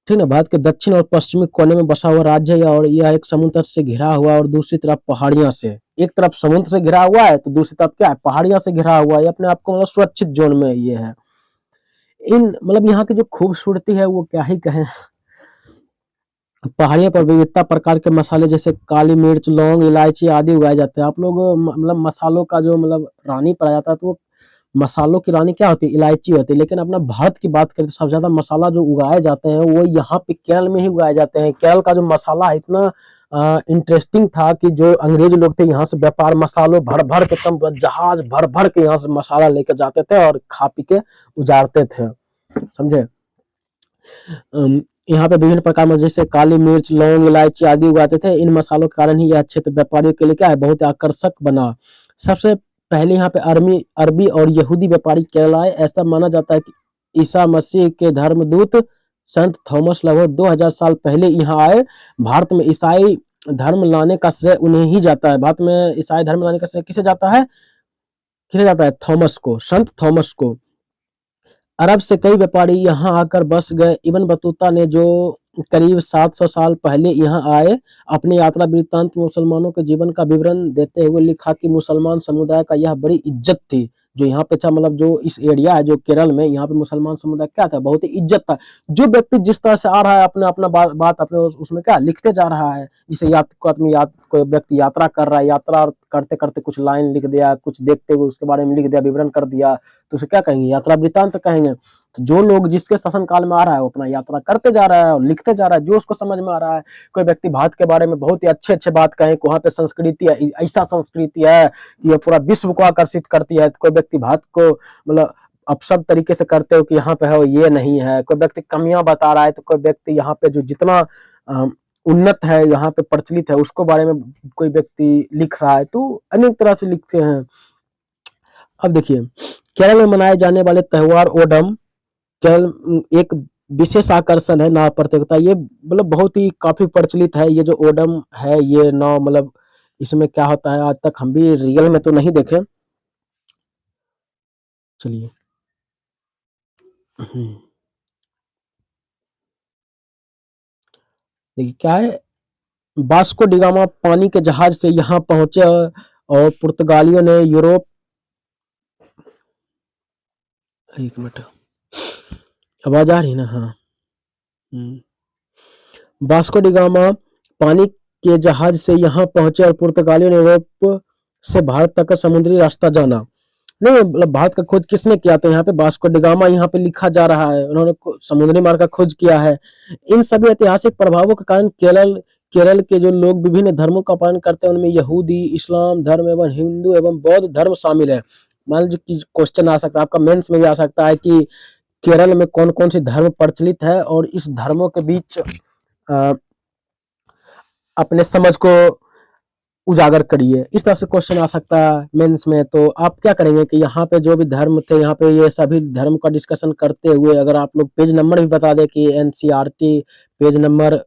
ठीक है। भारत के दक्षिण और पश्चिमी कोने में बसा हुआ राज्य है और यह एक समुद्र से घिरा हुआ और दूसरी तरफ पहाड़ियां से, एक तरफ समुद्र से घिरा हुआ है तो दूसरी तरफ क्या है, पहाड़ियां से घिरा हुआ है। अपने आप को मतलब सुरक्षित जोन में ये है। इन मतलब यहाँ की जो खूबसूरती है वो क्या ही कहें। पहाड़ियों पर विविधता प्रकार के मसाले जैसे काली मिर्च, लौंग, इलायची आदि उगाए जाते हैं। आप लोग मतलब मसालों का जो मतलब रानी पाया जाता है, तो वो मसालों की रानी क्या होती है? इलायची होती है। लेकिन अपना भारत की बात करें तो सबसे ज्यादा मसाला जो उगाए जाते हैं वो यहाँ पे केरल में ही उगाए जाते हैं। केरल का जो मसाला है इतना इंटरेस्टिंग था कि जो अंग्रेज लोग थे यहाँ से व्यापार मसालों भर भर के, एकदम जहाज भर भर के यहाँ से मसाला लेकर जाते थे और खा पी के उजाड़ते थे, समझे। यहाँ पे विभिन्न प्रकार में जैसे काली मिर्च, लौंग, इलायची आदि उगाते थे। इन मसालों के कारण ही यह क्षेत्र व्यापारियों के लिए क्या है, बहुत ही आकर्षक बना। सबसे पहले यहाँ पे अरबी अरबी और यहूदी व्यापारी केरल आए। ऐसा माना जाता है कि ईसा मसीह के धर्मदूत संत थॉमस लगभग 2000 साल पहले यहाँ आए। भारत में ईसाई धर्म लाने का श्रेय उन्हें ही जाता है। भारत में ईसाई धर्म लाने का श्रेय किसे जाता है? किसे जाता है? थॉमस को, संत थॉमस को। अरब से कई व्यापारी यहाँ आकर बस गए। इब्न बतूता ने जो करीब 700 साल पहले यहाँ आए, अपनी यात्रा वृत्तांत में मुसलमानों के जीवन का विवरण देते हुए लिखा कि मुसलमान समुदाय का यह बड़ी इज्जत थी। जो यहाँ पे था, मतलब जो इस एरिया है जो केरल में, यहाँ पे मुसलमान समुदाय क्या था, बहुत ही इज्जत था। जो व्यक्ति जिस तरह से आ रहा है अपना अपना बात अपने उसमें क्या लिखते जा रहा है। जिसे कोई व्यक्ति यात्रा कर रहा है, यात्रा करते करते कुछ लाइन लिख दिया, कुछ देखते हुए उसके बारे में लिख दिया, विवरण कर दिया, तो उसे क्या कहेंगे? यात्रा वृत्तांत कहेंगे। तो जो लोग जिसके शासन काल में आ रहा है वो अपना यात्रा करते जा रहा है और लिखते जा रहा है जो उसको समझ में आ रहा है। कोई व्यक्ति भारत के बारे में बहुत ही अच्छे अच्छे बात कहे कि वहाँ पे संस्कृति है, ऐसा संस्कृति है कि ये पूरा विश्व को आकर्षित करती है। तो कोई व्यक्ति भारत को मतलब अपशब्द तरीके से करते हो कि यहाँ पे है वो ये नहीं है। कोई व्यक्ति कमियां बता रहा है, तो कोई व्यक्ति यहाँ पे जो जितना उन्नत है, यहाँ पे प्रचलित है, उसको बारे में कोई व्यक्ति लिख रहा है। तो अनेक तरह से लिखते हैं। अब देखिए, केरल में मनाए जाने वाले त्योहार ओणम केवल एक विशेष आकर्षण है। नाव प्रतियोगिता ये मतलब बहुत ही काफी प्रचलित है। ये जो ओणम है, ये नाव मतलब इसमें क्या होता है, आज तक हम भी रियल में तो नहीं देखे। चलिए। देखिए क्या है, वास्को डिगामा पानी के जहाज से यहाँ पहुंचे और पुर्तगालियों ने यूरोप, एक मिनट आवाज आ रही ना, हाँ। वास्को डिगामा पानी के जहाज से यहाँ पहुंचे और पुर्तगालियों ने यूरोप से भारत तक का समुद्री रास्ता जाना। नहीं मतलब भारत का खोज किसने किया? तो यहाँ पे वास्को डिगामा यहाँ पे लिखा जा रहा है, उन्होंने समुद्री मार्ग का खोज किया है। इन सभी ऐतिहासिक प्रभावों के कारण केरल केरल के जो लोग विभिन्न धर्मों का पालन करते हैं, उनमें यहूदी, इस्लाम धर्म एवं हिंदू एवं बौद्ध धर्म शामिल है। मान लीजिए क्वेश्चन आ सकता है आपका मेंस में भी आ सकता है कि केरल में कौन कौन से धर्म प्रचलित है और इस धर्मों के बीच अपने समझ को उजागर करिए। इस तरह से क्वेश्चन आ सकता है मेंस में। तो आप क्या करेंगे कि यहाँ पे जो भी धर्म थे, यहाँ पे ये सभी धर्म का डिस्कशन करते हुए अगर आप लोग पेज नंबर भी बता दें कि एनसीईआरटी पेज नंबर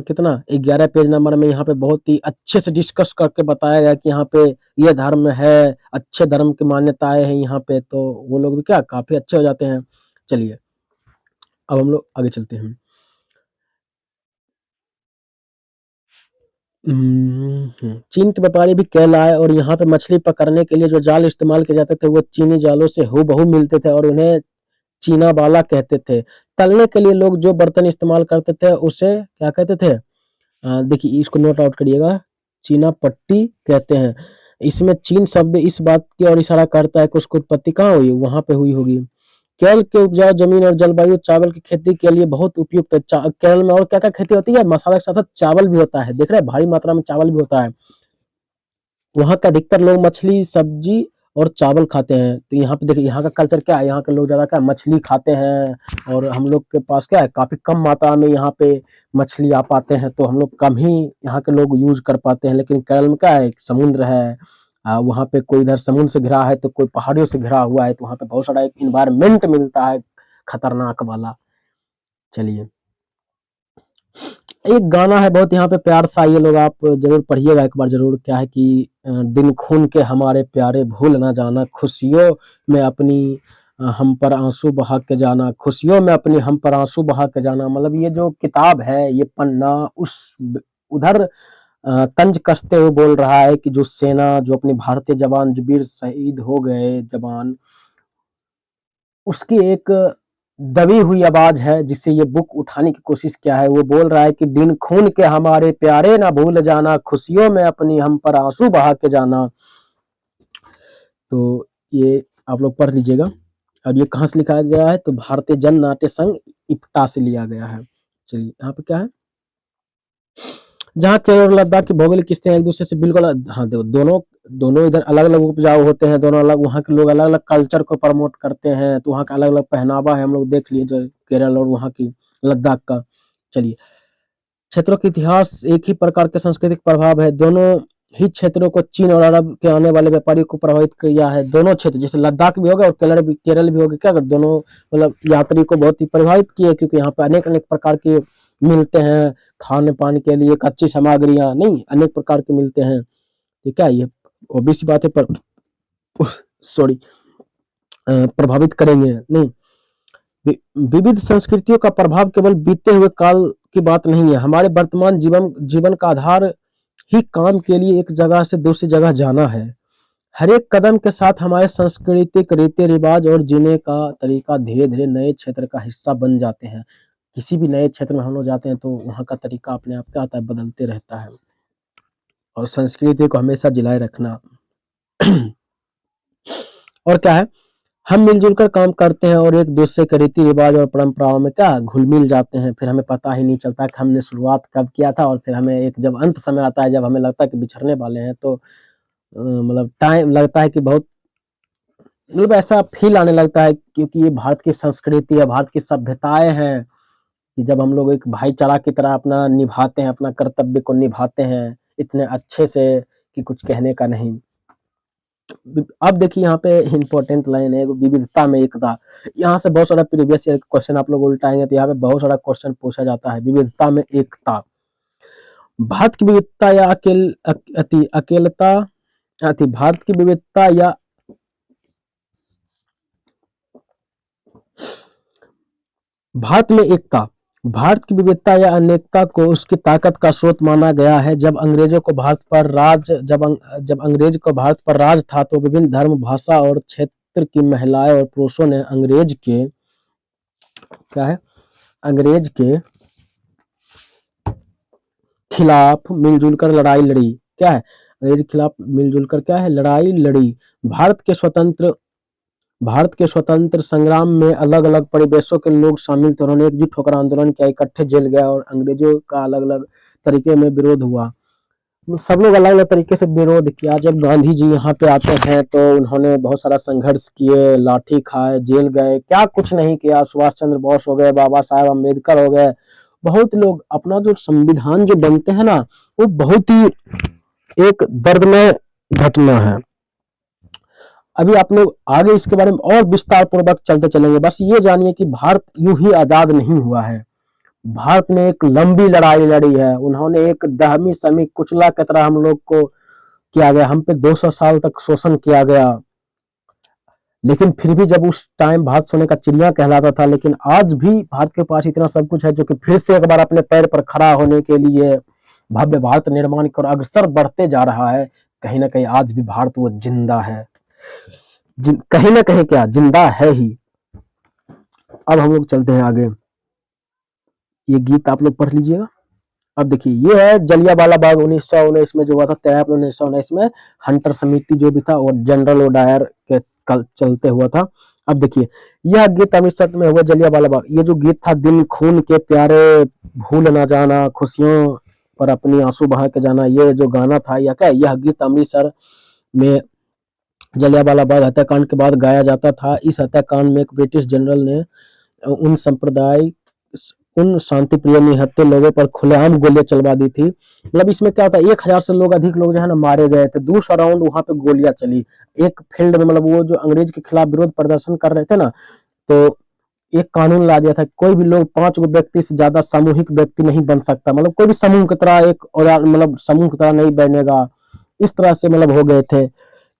कितना, 11 पेज नंबर में यहाँ पे बहुत ही अच्छे से डिस्कस करके बताया गया कि यहाँ पे ये धर्म है, अच्छे धर्म की मान्यताएं हैं यहाँ पे, तो वो लोग भी क्या काफी अच्छे हो जाते हैं। चलिए अब हम लोग आगे चलते हैं। चीन के व्यापारी भी केरल आए और यहाँ पे मछली पकड़ने के लिए जो जाल इस्तेमाल किए जाते थे वो चीनी जालों से हूबहू मिलते थे और उन्हें चीना बाला कहते थे। तलने के लिए लोग जो बर्तन इस्तेमाल करते थे उसे क्या कहते थे? देखिए इसको नोट आउट करिएगा, चीना पट्टी कहते हैं। इसमें चीन शब्द इस बात की ओर इशारा करता है कि उसकी उत्पत्ति कहाँ हुई, वहां पे हुई होगी। केरल के उपजाऊ जमीन और जलवायु चावल की खेती के लिए बहुत उपयुक्त है। केरल में और क्या क्या खेती होती है? मसाला के साथ साथ चावल भी होता है, देख रहे हैं भारी मात्रा में चावल भी होता है। वहाँ का अधिकतर लोग मछली, सब्जी और चावल खाते हैं। तो यहाँ पे देखिए यहाँ का कल्चर क्या है, यहाँ के लोग ज्यादा क्या मछली खाते हैं और हम लोग के पास क्या है, काफी कम मात्रा में यहाँ पे मछली आ पाते हैं, तो हम लोग कम ही यहाँ के लोग यूज कर पाते हैं। लेकिन केरल में क्या है, एक समुद्र है, वहाँ पे कोई इधर समुद्र से घिरा है तो कोई पहाड़ियों से घिरा हुआ है, तो वहाँ पे बहुत सारा एक इन्वायरमेंट मिलता है खतरनाक वाला। चलिए एक गाना है बहुत यहाँ पे प्यार सा, ये लोग आप जरूर पढ़िएगा एक बार जरूर। क्या है कि दिन खून के हमारे प्यारे भूल ना जाना, खुशियों में अपनी हम पर आंसू बहा के जाना, खुशियों में अपनी हम पर आंसू बहा के जाना। मतलब ये जो किताब है, ये पन्ना उस उधर तंज कसते हुए बोल रहा है कि जो सेना, जो अपने भारतीय जवान, जो वीर शहीद हो गए जवान, उसकी एक दबी हुई आवाज है जिससे ये बुक उठाने की कोशिश किया है। वो बोल रहा है कि दिन खून के हमारे प्यारे ना भूल जाना, खुशियों में अपनी हम पर आंसू बहा के जाना। तो ये आप लोग पढ़ लीजिएगा। और ये कहाँ से लिखा गया है, तो भारतीय जन नाट्य संघ इप्टा से लिया गया है। चलिए यहाँ पे क्या है, जहाँ केरल और लद्दाख की भौगोलिक स्थितियां एक दूसरे से बिल्कुल हाँ देखो, दोनों दोनों इधर अलग अलग उपजाऊ होते हैं, दोनों अलग, वहाँ के लोग अलग अलग कल्चर को प्रमोट करते हैं, तो वहाँ का अलग अलग पहनावा है, हम लोग देख लिए जो केरल और वहाँ की लद्दाख का। चलिए, क्षेत्रों के इतिहास, एक ही प्रकार के सांस्कृतिक प्रभाव है, दोनों ही क्षेत्रों को चीन और अरब के आने वाले व्यापारियों को प्रभावित किया है। दोनों क्षेत्र जैसे लद्दाख भी हो गया और केरल भी हो गया, क्या अगर दोनों मतलब यात्री को बहुत ही प्रभावित किए, क्योंकि यहाँ पे अनेक अनेक प्रकार के मिलते हैं, खाने पाने के लिए कच्ची सामग्रियां नहीं अनेक प्रकार के मिलते हैं। ठीक है, ये ऑब्वियस बात है, पर सॉरी प्रभावित करेंगे नहीं। विविध संस्कृतियों का प्रभाव केवल बीते हुए काल की बात नहीं है, हमारे वर्तमान जीवन का आधार ही काम के लिए एक जगह से दूसरी जगह जाना है। हर एक कदम के साथ हमारे सांस्कृतिक रीति रिवाज और जीने का तरीका धीरे धीरे नए क्षेत्र का हिस्सा बन जाते हैं। किसी भी नए क्षेत्र में हम लोग जाते हैं तो वहाँ का तरीका अपने आप क्या आता है, बदलते रहता है। और संस्कृति को हमेशा जिलाए रखना और क्या है, हम मिलजुल कर काम करते हैं और एक दूसरे के रीति रिवाज और परंपराओं में क्या घुल मिल जाते हैं, फिर हमें पता ही नहीं चलता कि हमने शुरुआत कब किया था, और फिर हमें एक जब अंत समय आता है, जब हमें लगता है कि बिछड़ने वाले हैं, तो मतलब टाइम लगता है कि बहुत मतलब ऐसा फील आने लगता है, क्योंकि ये भारत की संस्कृति है, भारत की सभ्यताएं हैं, कि जब हम लोग एक भाईचारा की तरह अपना निभाते हैं, अपना कर्तव्य को निभाते हैं इतने अच्छे से कि कुछ कहने का नहीं। अब देखिए यहाँ पे इंपॉर्टेंट लाइन है, विविधता में एकता। यहाँ से बहुत सारा प्रीवियस ईयर क्वेश्चन आप लोग उल्टाएंगे तो यहाँ पे बहुत सारा क्वेश्चन पूछा जाता है। विविधता में एकता, भारत की विविधता या अकेलता भारत की विविधता या भारत में एकता, भारत की विविधता या अनेकता को उसकी ताकत का स्रोत माना गया है। जब अंग्रेज को भारत पर राज था, तो विभिन्न धर्म, भाषा और क्षेत्र की महिलाएं और पुरुषों ने अंग्रेज के खिलाफ मिलजुल कर लड़ाई लड़ी। क्या है, अंग्रेज के खिलाफ मिलजुल कर क्या है, लड़ाई लड़ी। भारत के स्वतंत्र संग्राम में अलग अलग परिवेशों के लोग शामिल थे, उन्होंने एकजुट होकर आंदोलन किया, इकट्ठे जेल गया और अंग्रेजों का अलग अलग तरीके में विरोध हुआ। सब लोग अलग अलग तरीके से विरोध किया। जब गांधी जी यहाँ पे आते हैं तो उन्होंने बहुत सारा संघर्ष किए, लाठी खाए, जेल गए, क्या कुछ नहीं किया। सुभाष चंद्र बोस हो गए, बाबा साहेब अम्बेडकर हो गए, बहुत लोग। अपना जो संविधान जो बनते हैं ना, वो बहुत ही एक दर्दमय घटना है। अभी आप लोग आगे इसके बारे में और विस्तार पूर्वक चलते चलेंगे। बस ये जानिए कि भारत यूं ही आजाद नहीं हुआ है, भारत ने एक लंबी लड़ाई लड़ी है। उन्होंने एक दहमी समी कुचला की तरह हम लोग को किया गया, हम पे 200 साल तक शोषण किया गया, लेकिन फिर भी जब उस टाइम भारत सोने का चिड़िया कहलाता था, लेकिन आज भी भारत के पास इतना सब कुछ है जो कि फिर से एक बार अपने पैर पर खड़ा होने के लिए भव्य भारत निर्माण की ओर अग्रसर बढ़ते जा रहा है। कहीं ना कहीं आज भी भारत वो जिंदा है, कहीं ना कहीं क्या जिंदा है ही। अब हम लोग चलते हैं आगे, ये गीत आप लोग पढ़ लीजिएगा। अब देखिए, ये है जलियांवाला बाग 1919 में जो हुआ था, 13 अप्रैल 1919 में हंटर समिति जो भी था और जनरल ओडायर के चलते हुआ था। अब देखिए, यह गीत अमृतसर में हुआ जलियांवाला बाग। ये जो गीत था, दिन खून के प्यारे भूल ना जाना, खुशियों पर अपनी आंसू बहा के जाना, ये जो गाना था या क्या, यह गीत अमृतसर में जलियांवाला बाग हत्याकांड के बाद गाया जाता था। इस हत्याकांड में एक ब्रिटिश जनरल ने उन शांति प्रिय निहत्थे लोगों पर खुलेआम गोलियां चलवा दी थी। मतलब इसमें क्या होता है, 1000 से लोग अधिक लोग जो है ना मारे गए थे। 200 राउंड वहां पे गोलियां चली एक फील्ड में। मतलब वो जो अंग्रेज के खिलाफ विरोध प्रदर्शन कर रहे थे ना, तो एक कानून ला दिया था, कोई भी लोग 5 गो व्यक्ति से ज्यादा सामूहिक व्यक्ति नहीं बन सकता। मतलब कोई भी समूह की तरह एक और मतलब समूह की तरह नहीं बनेगा, इस तरह से मतलब हो गए थे।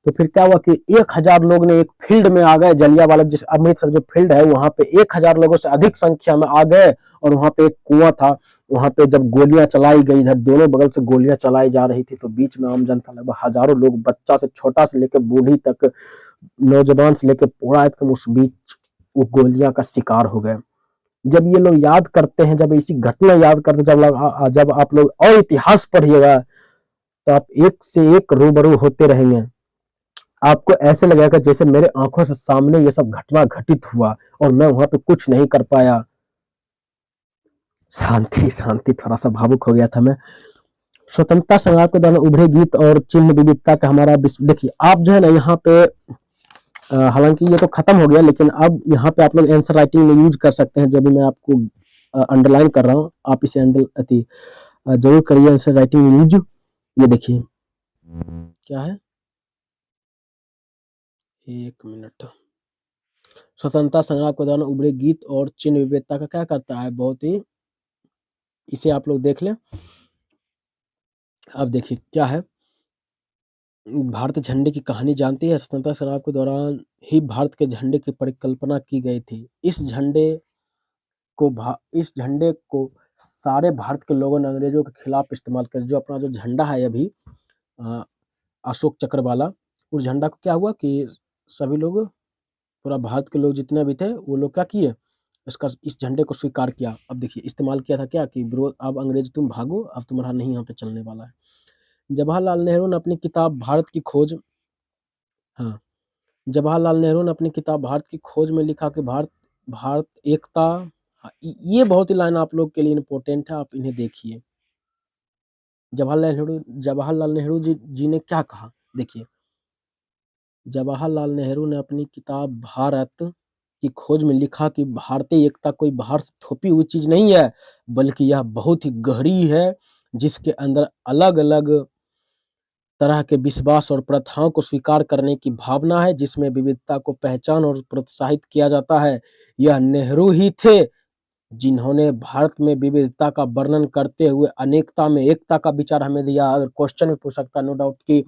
तो फिर क्या हुआ कि 1000 लोग ने एक फील्ड में आ गए, जलियांवाला जिस अमृतसर जो फील्ड है वहां पे 1000 लोगों से अधिक संख्या में आ गए, और वहां पे एक कुआं था, वहां पे जब गोलियां चलाई गई, इधर दोनों बगल से गोलियां चलाई जा रही थी, तो बीच में आम जनता लगभग हजारों लोग, बच्चा से छोटा से लेकर बूढ़ी तक, नौजवान से लेकर बूढ़ा एकदम उस बीच वो गोलियां का शिकार हो गए। जब ये लोग याद करते हैं, जब इसी घटना याद करते हैं, जब आप लोग और इतिहास पढ़िएगा तो आप एक से एक रूबरू होते रहेंगे। आपको ऐसे लगेगा जैसे मेरे आंखों से सामने ये सब घटना घटित हुआ और मैं वहां पे कुछ नहीं कर पाया। शांति शांति, थोड़ा सा भावुक हो गया था मैं। स्वतंत्रता संग्राम के दौरान उभरे गीत और चिन्ह विविधता का हमारा देखिए, आप जो है ना यहाँ पे हालांकि ये तो खत्म हो गया, लेकिन अब यहाँ पे आप लोग आंसर राइटिंग में यूज कर सकते हैं। जो भी मैं आपको अंडरलाइन कर रहा हूँ, आप इसे जरूर करिए आंसर राइटिंग में यूज। ये देखिए क्या है, एक मिनट। स्वतंत्रता संग्राम के दौरान उभरे गीत और चिन्ह विविधता का क्या करता है, बहुत ही, इसे आप लोग देख लें। अब देखिए क्या है, भारत झंडे की कहानी जानती है। स्वतंत्रता संग्राम के दौरान ही भारत के झंडे की परिकल्पना की गई थी। इस झंडे को सारे भारत के लोगों ने अंग्रेजों के खिलाफ इस्तेमाल कर, जो अपना जो झंडा है अभी अशोक चक्र वाला, उस झंडा को क्या हुआ कि सभी लोग, पूरा भारत के लोग जितने भी थे वो लोग क्या किए, इस झंडे को स्वीकार किया। अब देखिए इस्तेमाल किया था क्या कि विरोध, अब अंग्रेज तुम भागो, अब तुम्हारा नहीं यहाँ पे चलने वाला है। जवाहरलाल नेहरू ने अपनी किताब भारत की खोज, हाँ, जवाहरलाल नेहरू ने अपनी किताब भारत की खोज में लिखा कि भारत भारत एकता, हाँ, ये बहुत ही लाइन आप लोग के लिए इम्पोर्टेंट है, आप इन्हें देखिए। जवाहरलाल नेहरू जी ने क्या कहा, देखिए। जवाहरलाल नेहरू ने अपनी किताब भारत की खोज में लिखा कि भारतीय एकता कोई बाहर से थोपी हुई चीज नहीं है, बल्कि यह बहुत ही गहरी है, जिसके अंदर अलग अलग तरह के विश्वास और प्रथाओं को स्वीकार करने की भावना है, जिसमें विविधता को पहचान और प्रोत्साहित किया जाता है। यह नेहरू ही थे जिन्होंने भारत में विविधता का वर्णन करते हुए अनेकता में एकता का विचार हमें दिया। अगर क्वेश्चन भी पूछ सकता है नो डाउट कि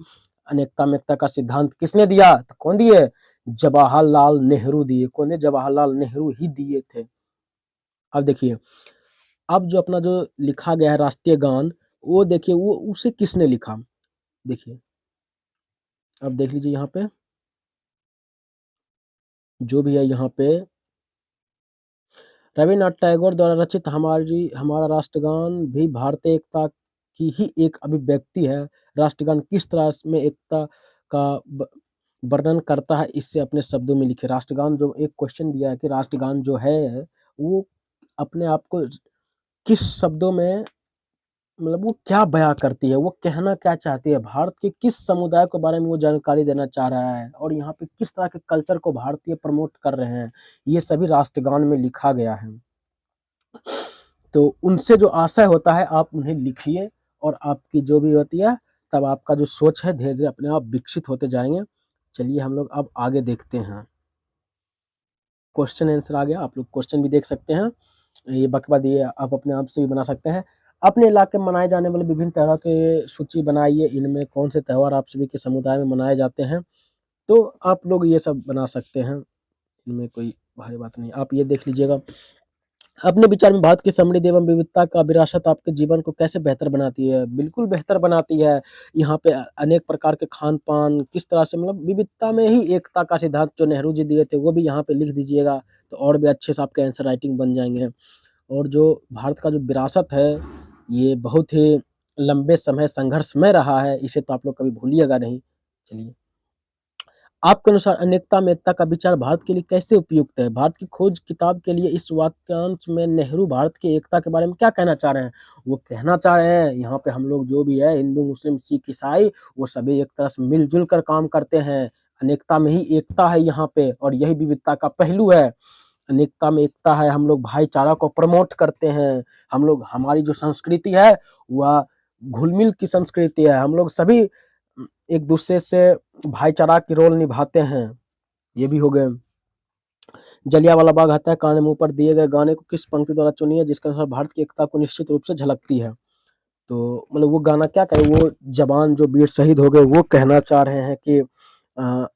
अनेकता में एकता का सिद्धांत किसने दिया, तो कौन दिए, जवाहरलाल नेहरू दिए। कौन दिए, जवाहरलाल नेहरू ही दिए थे। अब देखिए, अब जो अपना जो लिखा गया है राष्ट्रीय गान, वो देखिए वो उसे किसने लिखा, देखिए अब देख लीजिए यहाँ पे जो भी है, यहाँ पे रविन्द्रनाथ टैगोर द्वारा रचित हमारा राष्ट्रगान भी भारतीय एकता की ही एक अभिव्यक्ति है। राष्ट्रगान किस तरह में एकता का वर्णन करता है, इससे अपने शब्दों में लिखे। राष्ट्रगान, जो एक क्वेश्चन दिया है कि राष्ट्रगान जो है वो अपने आप को किस शब्दों में, मतलब वो क्या बयां करती है, वो कहना क्या चाहती है, भारत के किस समुदाय के बारे में वो जानकारी देना चाह रहा है, और यहाँ पे किस तरह के कल्चर को भारतीय प्रमोट कर रहे हैं, ये सभी राष्ट्रगान में लिखा गया है। तो उनसे जो आशय होता है आप उन्हें लिखिए, और आपकी जो भी होती है, तब आपका जो सोच है धीरे धीरे अपने आप विकसित होते जाएंगे। चलिए हम लोग अब आगे देखते हैं। क्वेश्चन आंसर आ गया, आप लोग क्वेश्चन भी देख सकते हैं। ये बकवाद ये आप अपने आप से भी बना सकते हैं। अपने इलाके में मनाए जाने वाले विभिन्न त्योहारों की सूची बनाइए, इनमें कौन से त्यौहार आप सभी के समुदाय में मनाए जाते हैं। तो आप लोग ये सब बना सकते हैं, इनमें कोई भारी बात नहीं। आप ये देख लीजिएगा, अपने विचार में भारत की समृद्धि एवं विविधता का विरासत आपके जीवन को कैसे बेहतर बनाती है, बिल्कुल बेहतर बनाती है। यहाँ पे अनेक प्रकार के खान पान किस तरह से, मतलब विविधता में ही एकता का सिद्धांत जो नेहरू जी दिए थे वो भी यहाँ पे लिख दीजिएगा, तो और भी अच्छे से आपके आंसर राइटिंग बन जाएंगे। और जो भारत का जो विरासत है, ये बहुत ही लंबे समय संघर्षमय रहा है, इसे तो आप लोग कभी भूलिएगा नहीं। चलिए, आपके अनुसार अनेकता में एकता का विचार भारत के लिए कैसे उपयुक्त है। भारत की खोज किताब के लिए इस वाक्यांश में नेहरू भारत की एकता के बारे में क्या कहना चाह रहे हैं। वो कहना चाह रहे हैं यहाँ पे हम लोग जो भी है, हिंदू मुस्लिम सिख ईसाई, वो सभी एक तरह से मिलजुल कर काम करते हैं। अनेकता में ही एकता है यहाँ पे, और यही विविधता का पहलू है। अनेकता में एकता है, हम लोग भाईचारा को प्रमोट करते हैं। हम लोग, हमारी जो संस्कृति है वह घुल मिल की संस्कृति है। हम लोग सभी एक दूसरे से भाईचारा की रोल निभाते हैं। ये भी हो गए। जलियांवाला बाग हत्याकांड में ऊपर दिए गए गाने को किस पंक्ति द्वारा चुनी है, जिसके अनुसार भारत की एकता को निश्चित रूप से झलकती है। तो मतलब वो गाना क्या कहे, वो जवान जो वीर शहीद हो गए वो कहना चाह रहे हैं कि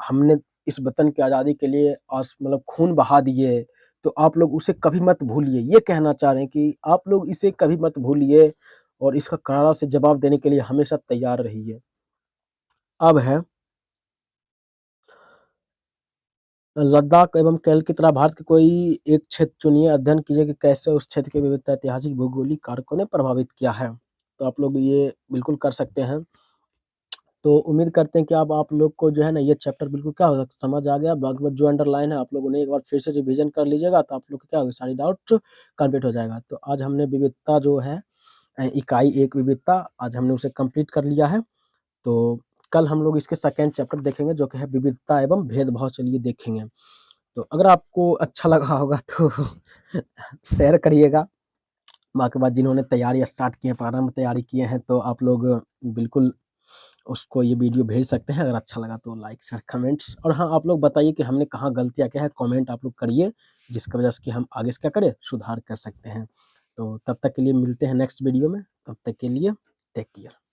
हमने इस वतन की आज़ादी के लिए मतलब खून बहा दिए, तो आप लोग उसे कभी मत भूलिए। ये कहना चाह रहे हैं कि आप लोग इसे कभी मत भूलिए, और इसका करारा से जवाब देने के लिए हमेशा तैयार रहिए। अब है लद्दाख एवं केरल की तरह भारत के कोई एक क्षेत्र चुनिए, अध्ययन कीजिए कि कैसे उस क्षेत्र की विविधता ऐतिहासिक भौगोलिक कारकों ने प्रभावित किया है। तो आप लोग ये बिल्कुल कर सकते हैं। तो उम्मीद करते हैं कि अब आप लोग को जो है ना ये चैप्टर बिल्कुल क्या होगा समझ आ गया। बाकी जो अंडरलाइन है आप लोग उन्हें एक बार फिर से रिवीजन कर लीजिएगा, तो आप लोग को क्या होगा सारी डाउट कंप्लीट हो जाएगा। तो आज हमने विविधता जो है इकाई 1 विविधता आज हमने उसे कंप्लीट कर लिया है। तो कल हम लोग इसके सेकंड चैप्टर देखेंगे जो कि है विविधता एवं भेदभाव, चलिए देखेंगे। तो अगर आपको अच्छा लगा होगा तो शेयर करिएगा। बाकी बात जिन्होंने तैयारी स्टार्ट की है, प्रारंभ तैयारी किए हैं, तो आप लोग बिल्कुल उसको ये वीडियो भेज सकते हैं। अगर अच्छा लगा तो लाइक शेयर कमेंट्स, और हाँ आप लोग बताइए कि हमने कहाँ गलतियाँ क्या है, कमेंट आप लोग करिए जिसकी वजह से कि हम आगे से क्या करें सुधार कर सकते हैं। तो तब तक के लिए मिलते हैं नेक्स्ट वीडियो में, तब तक के लिए टेक केयर।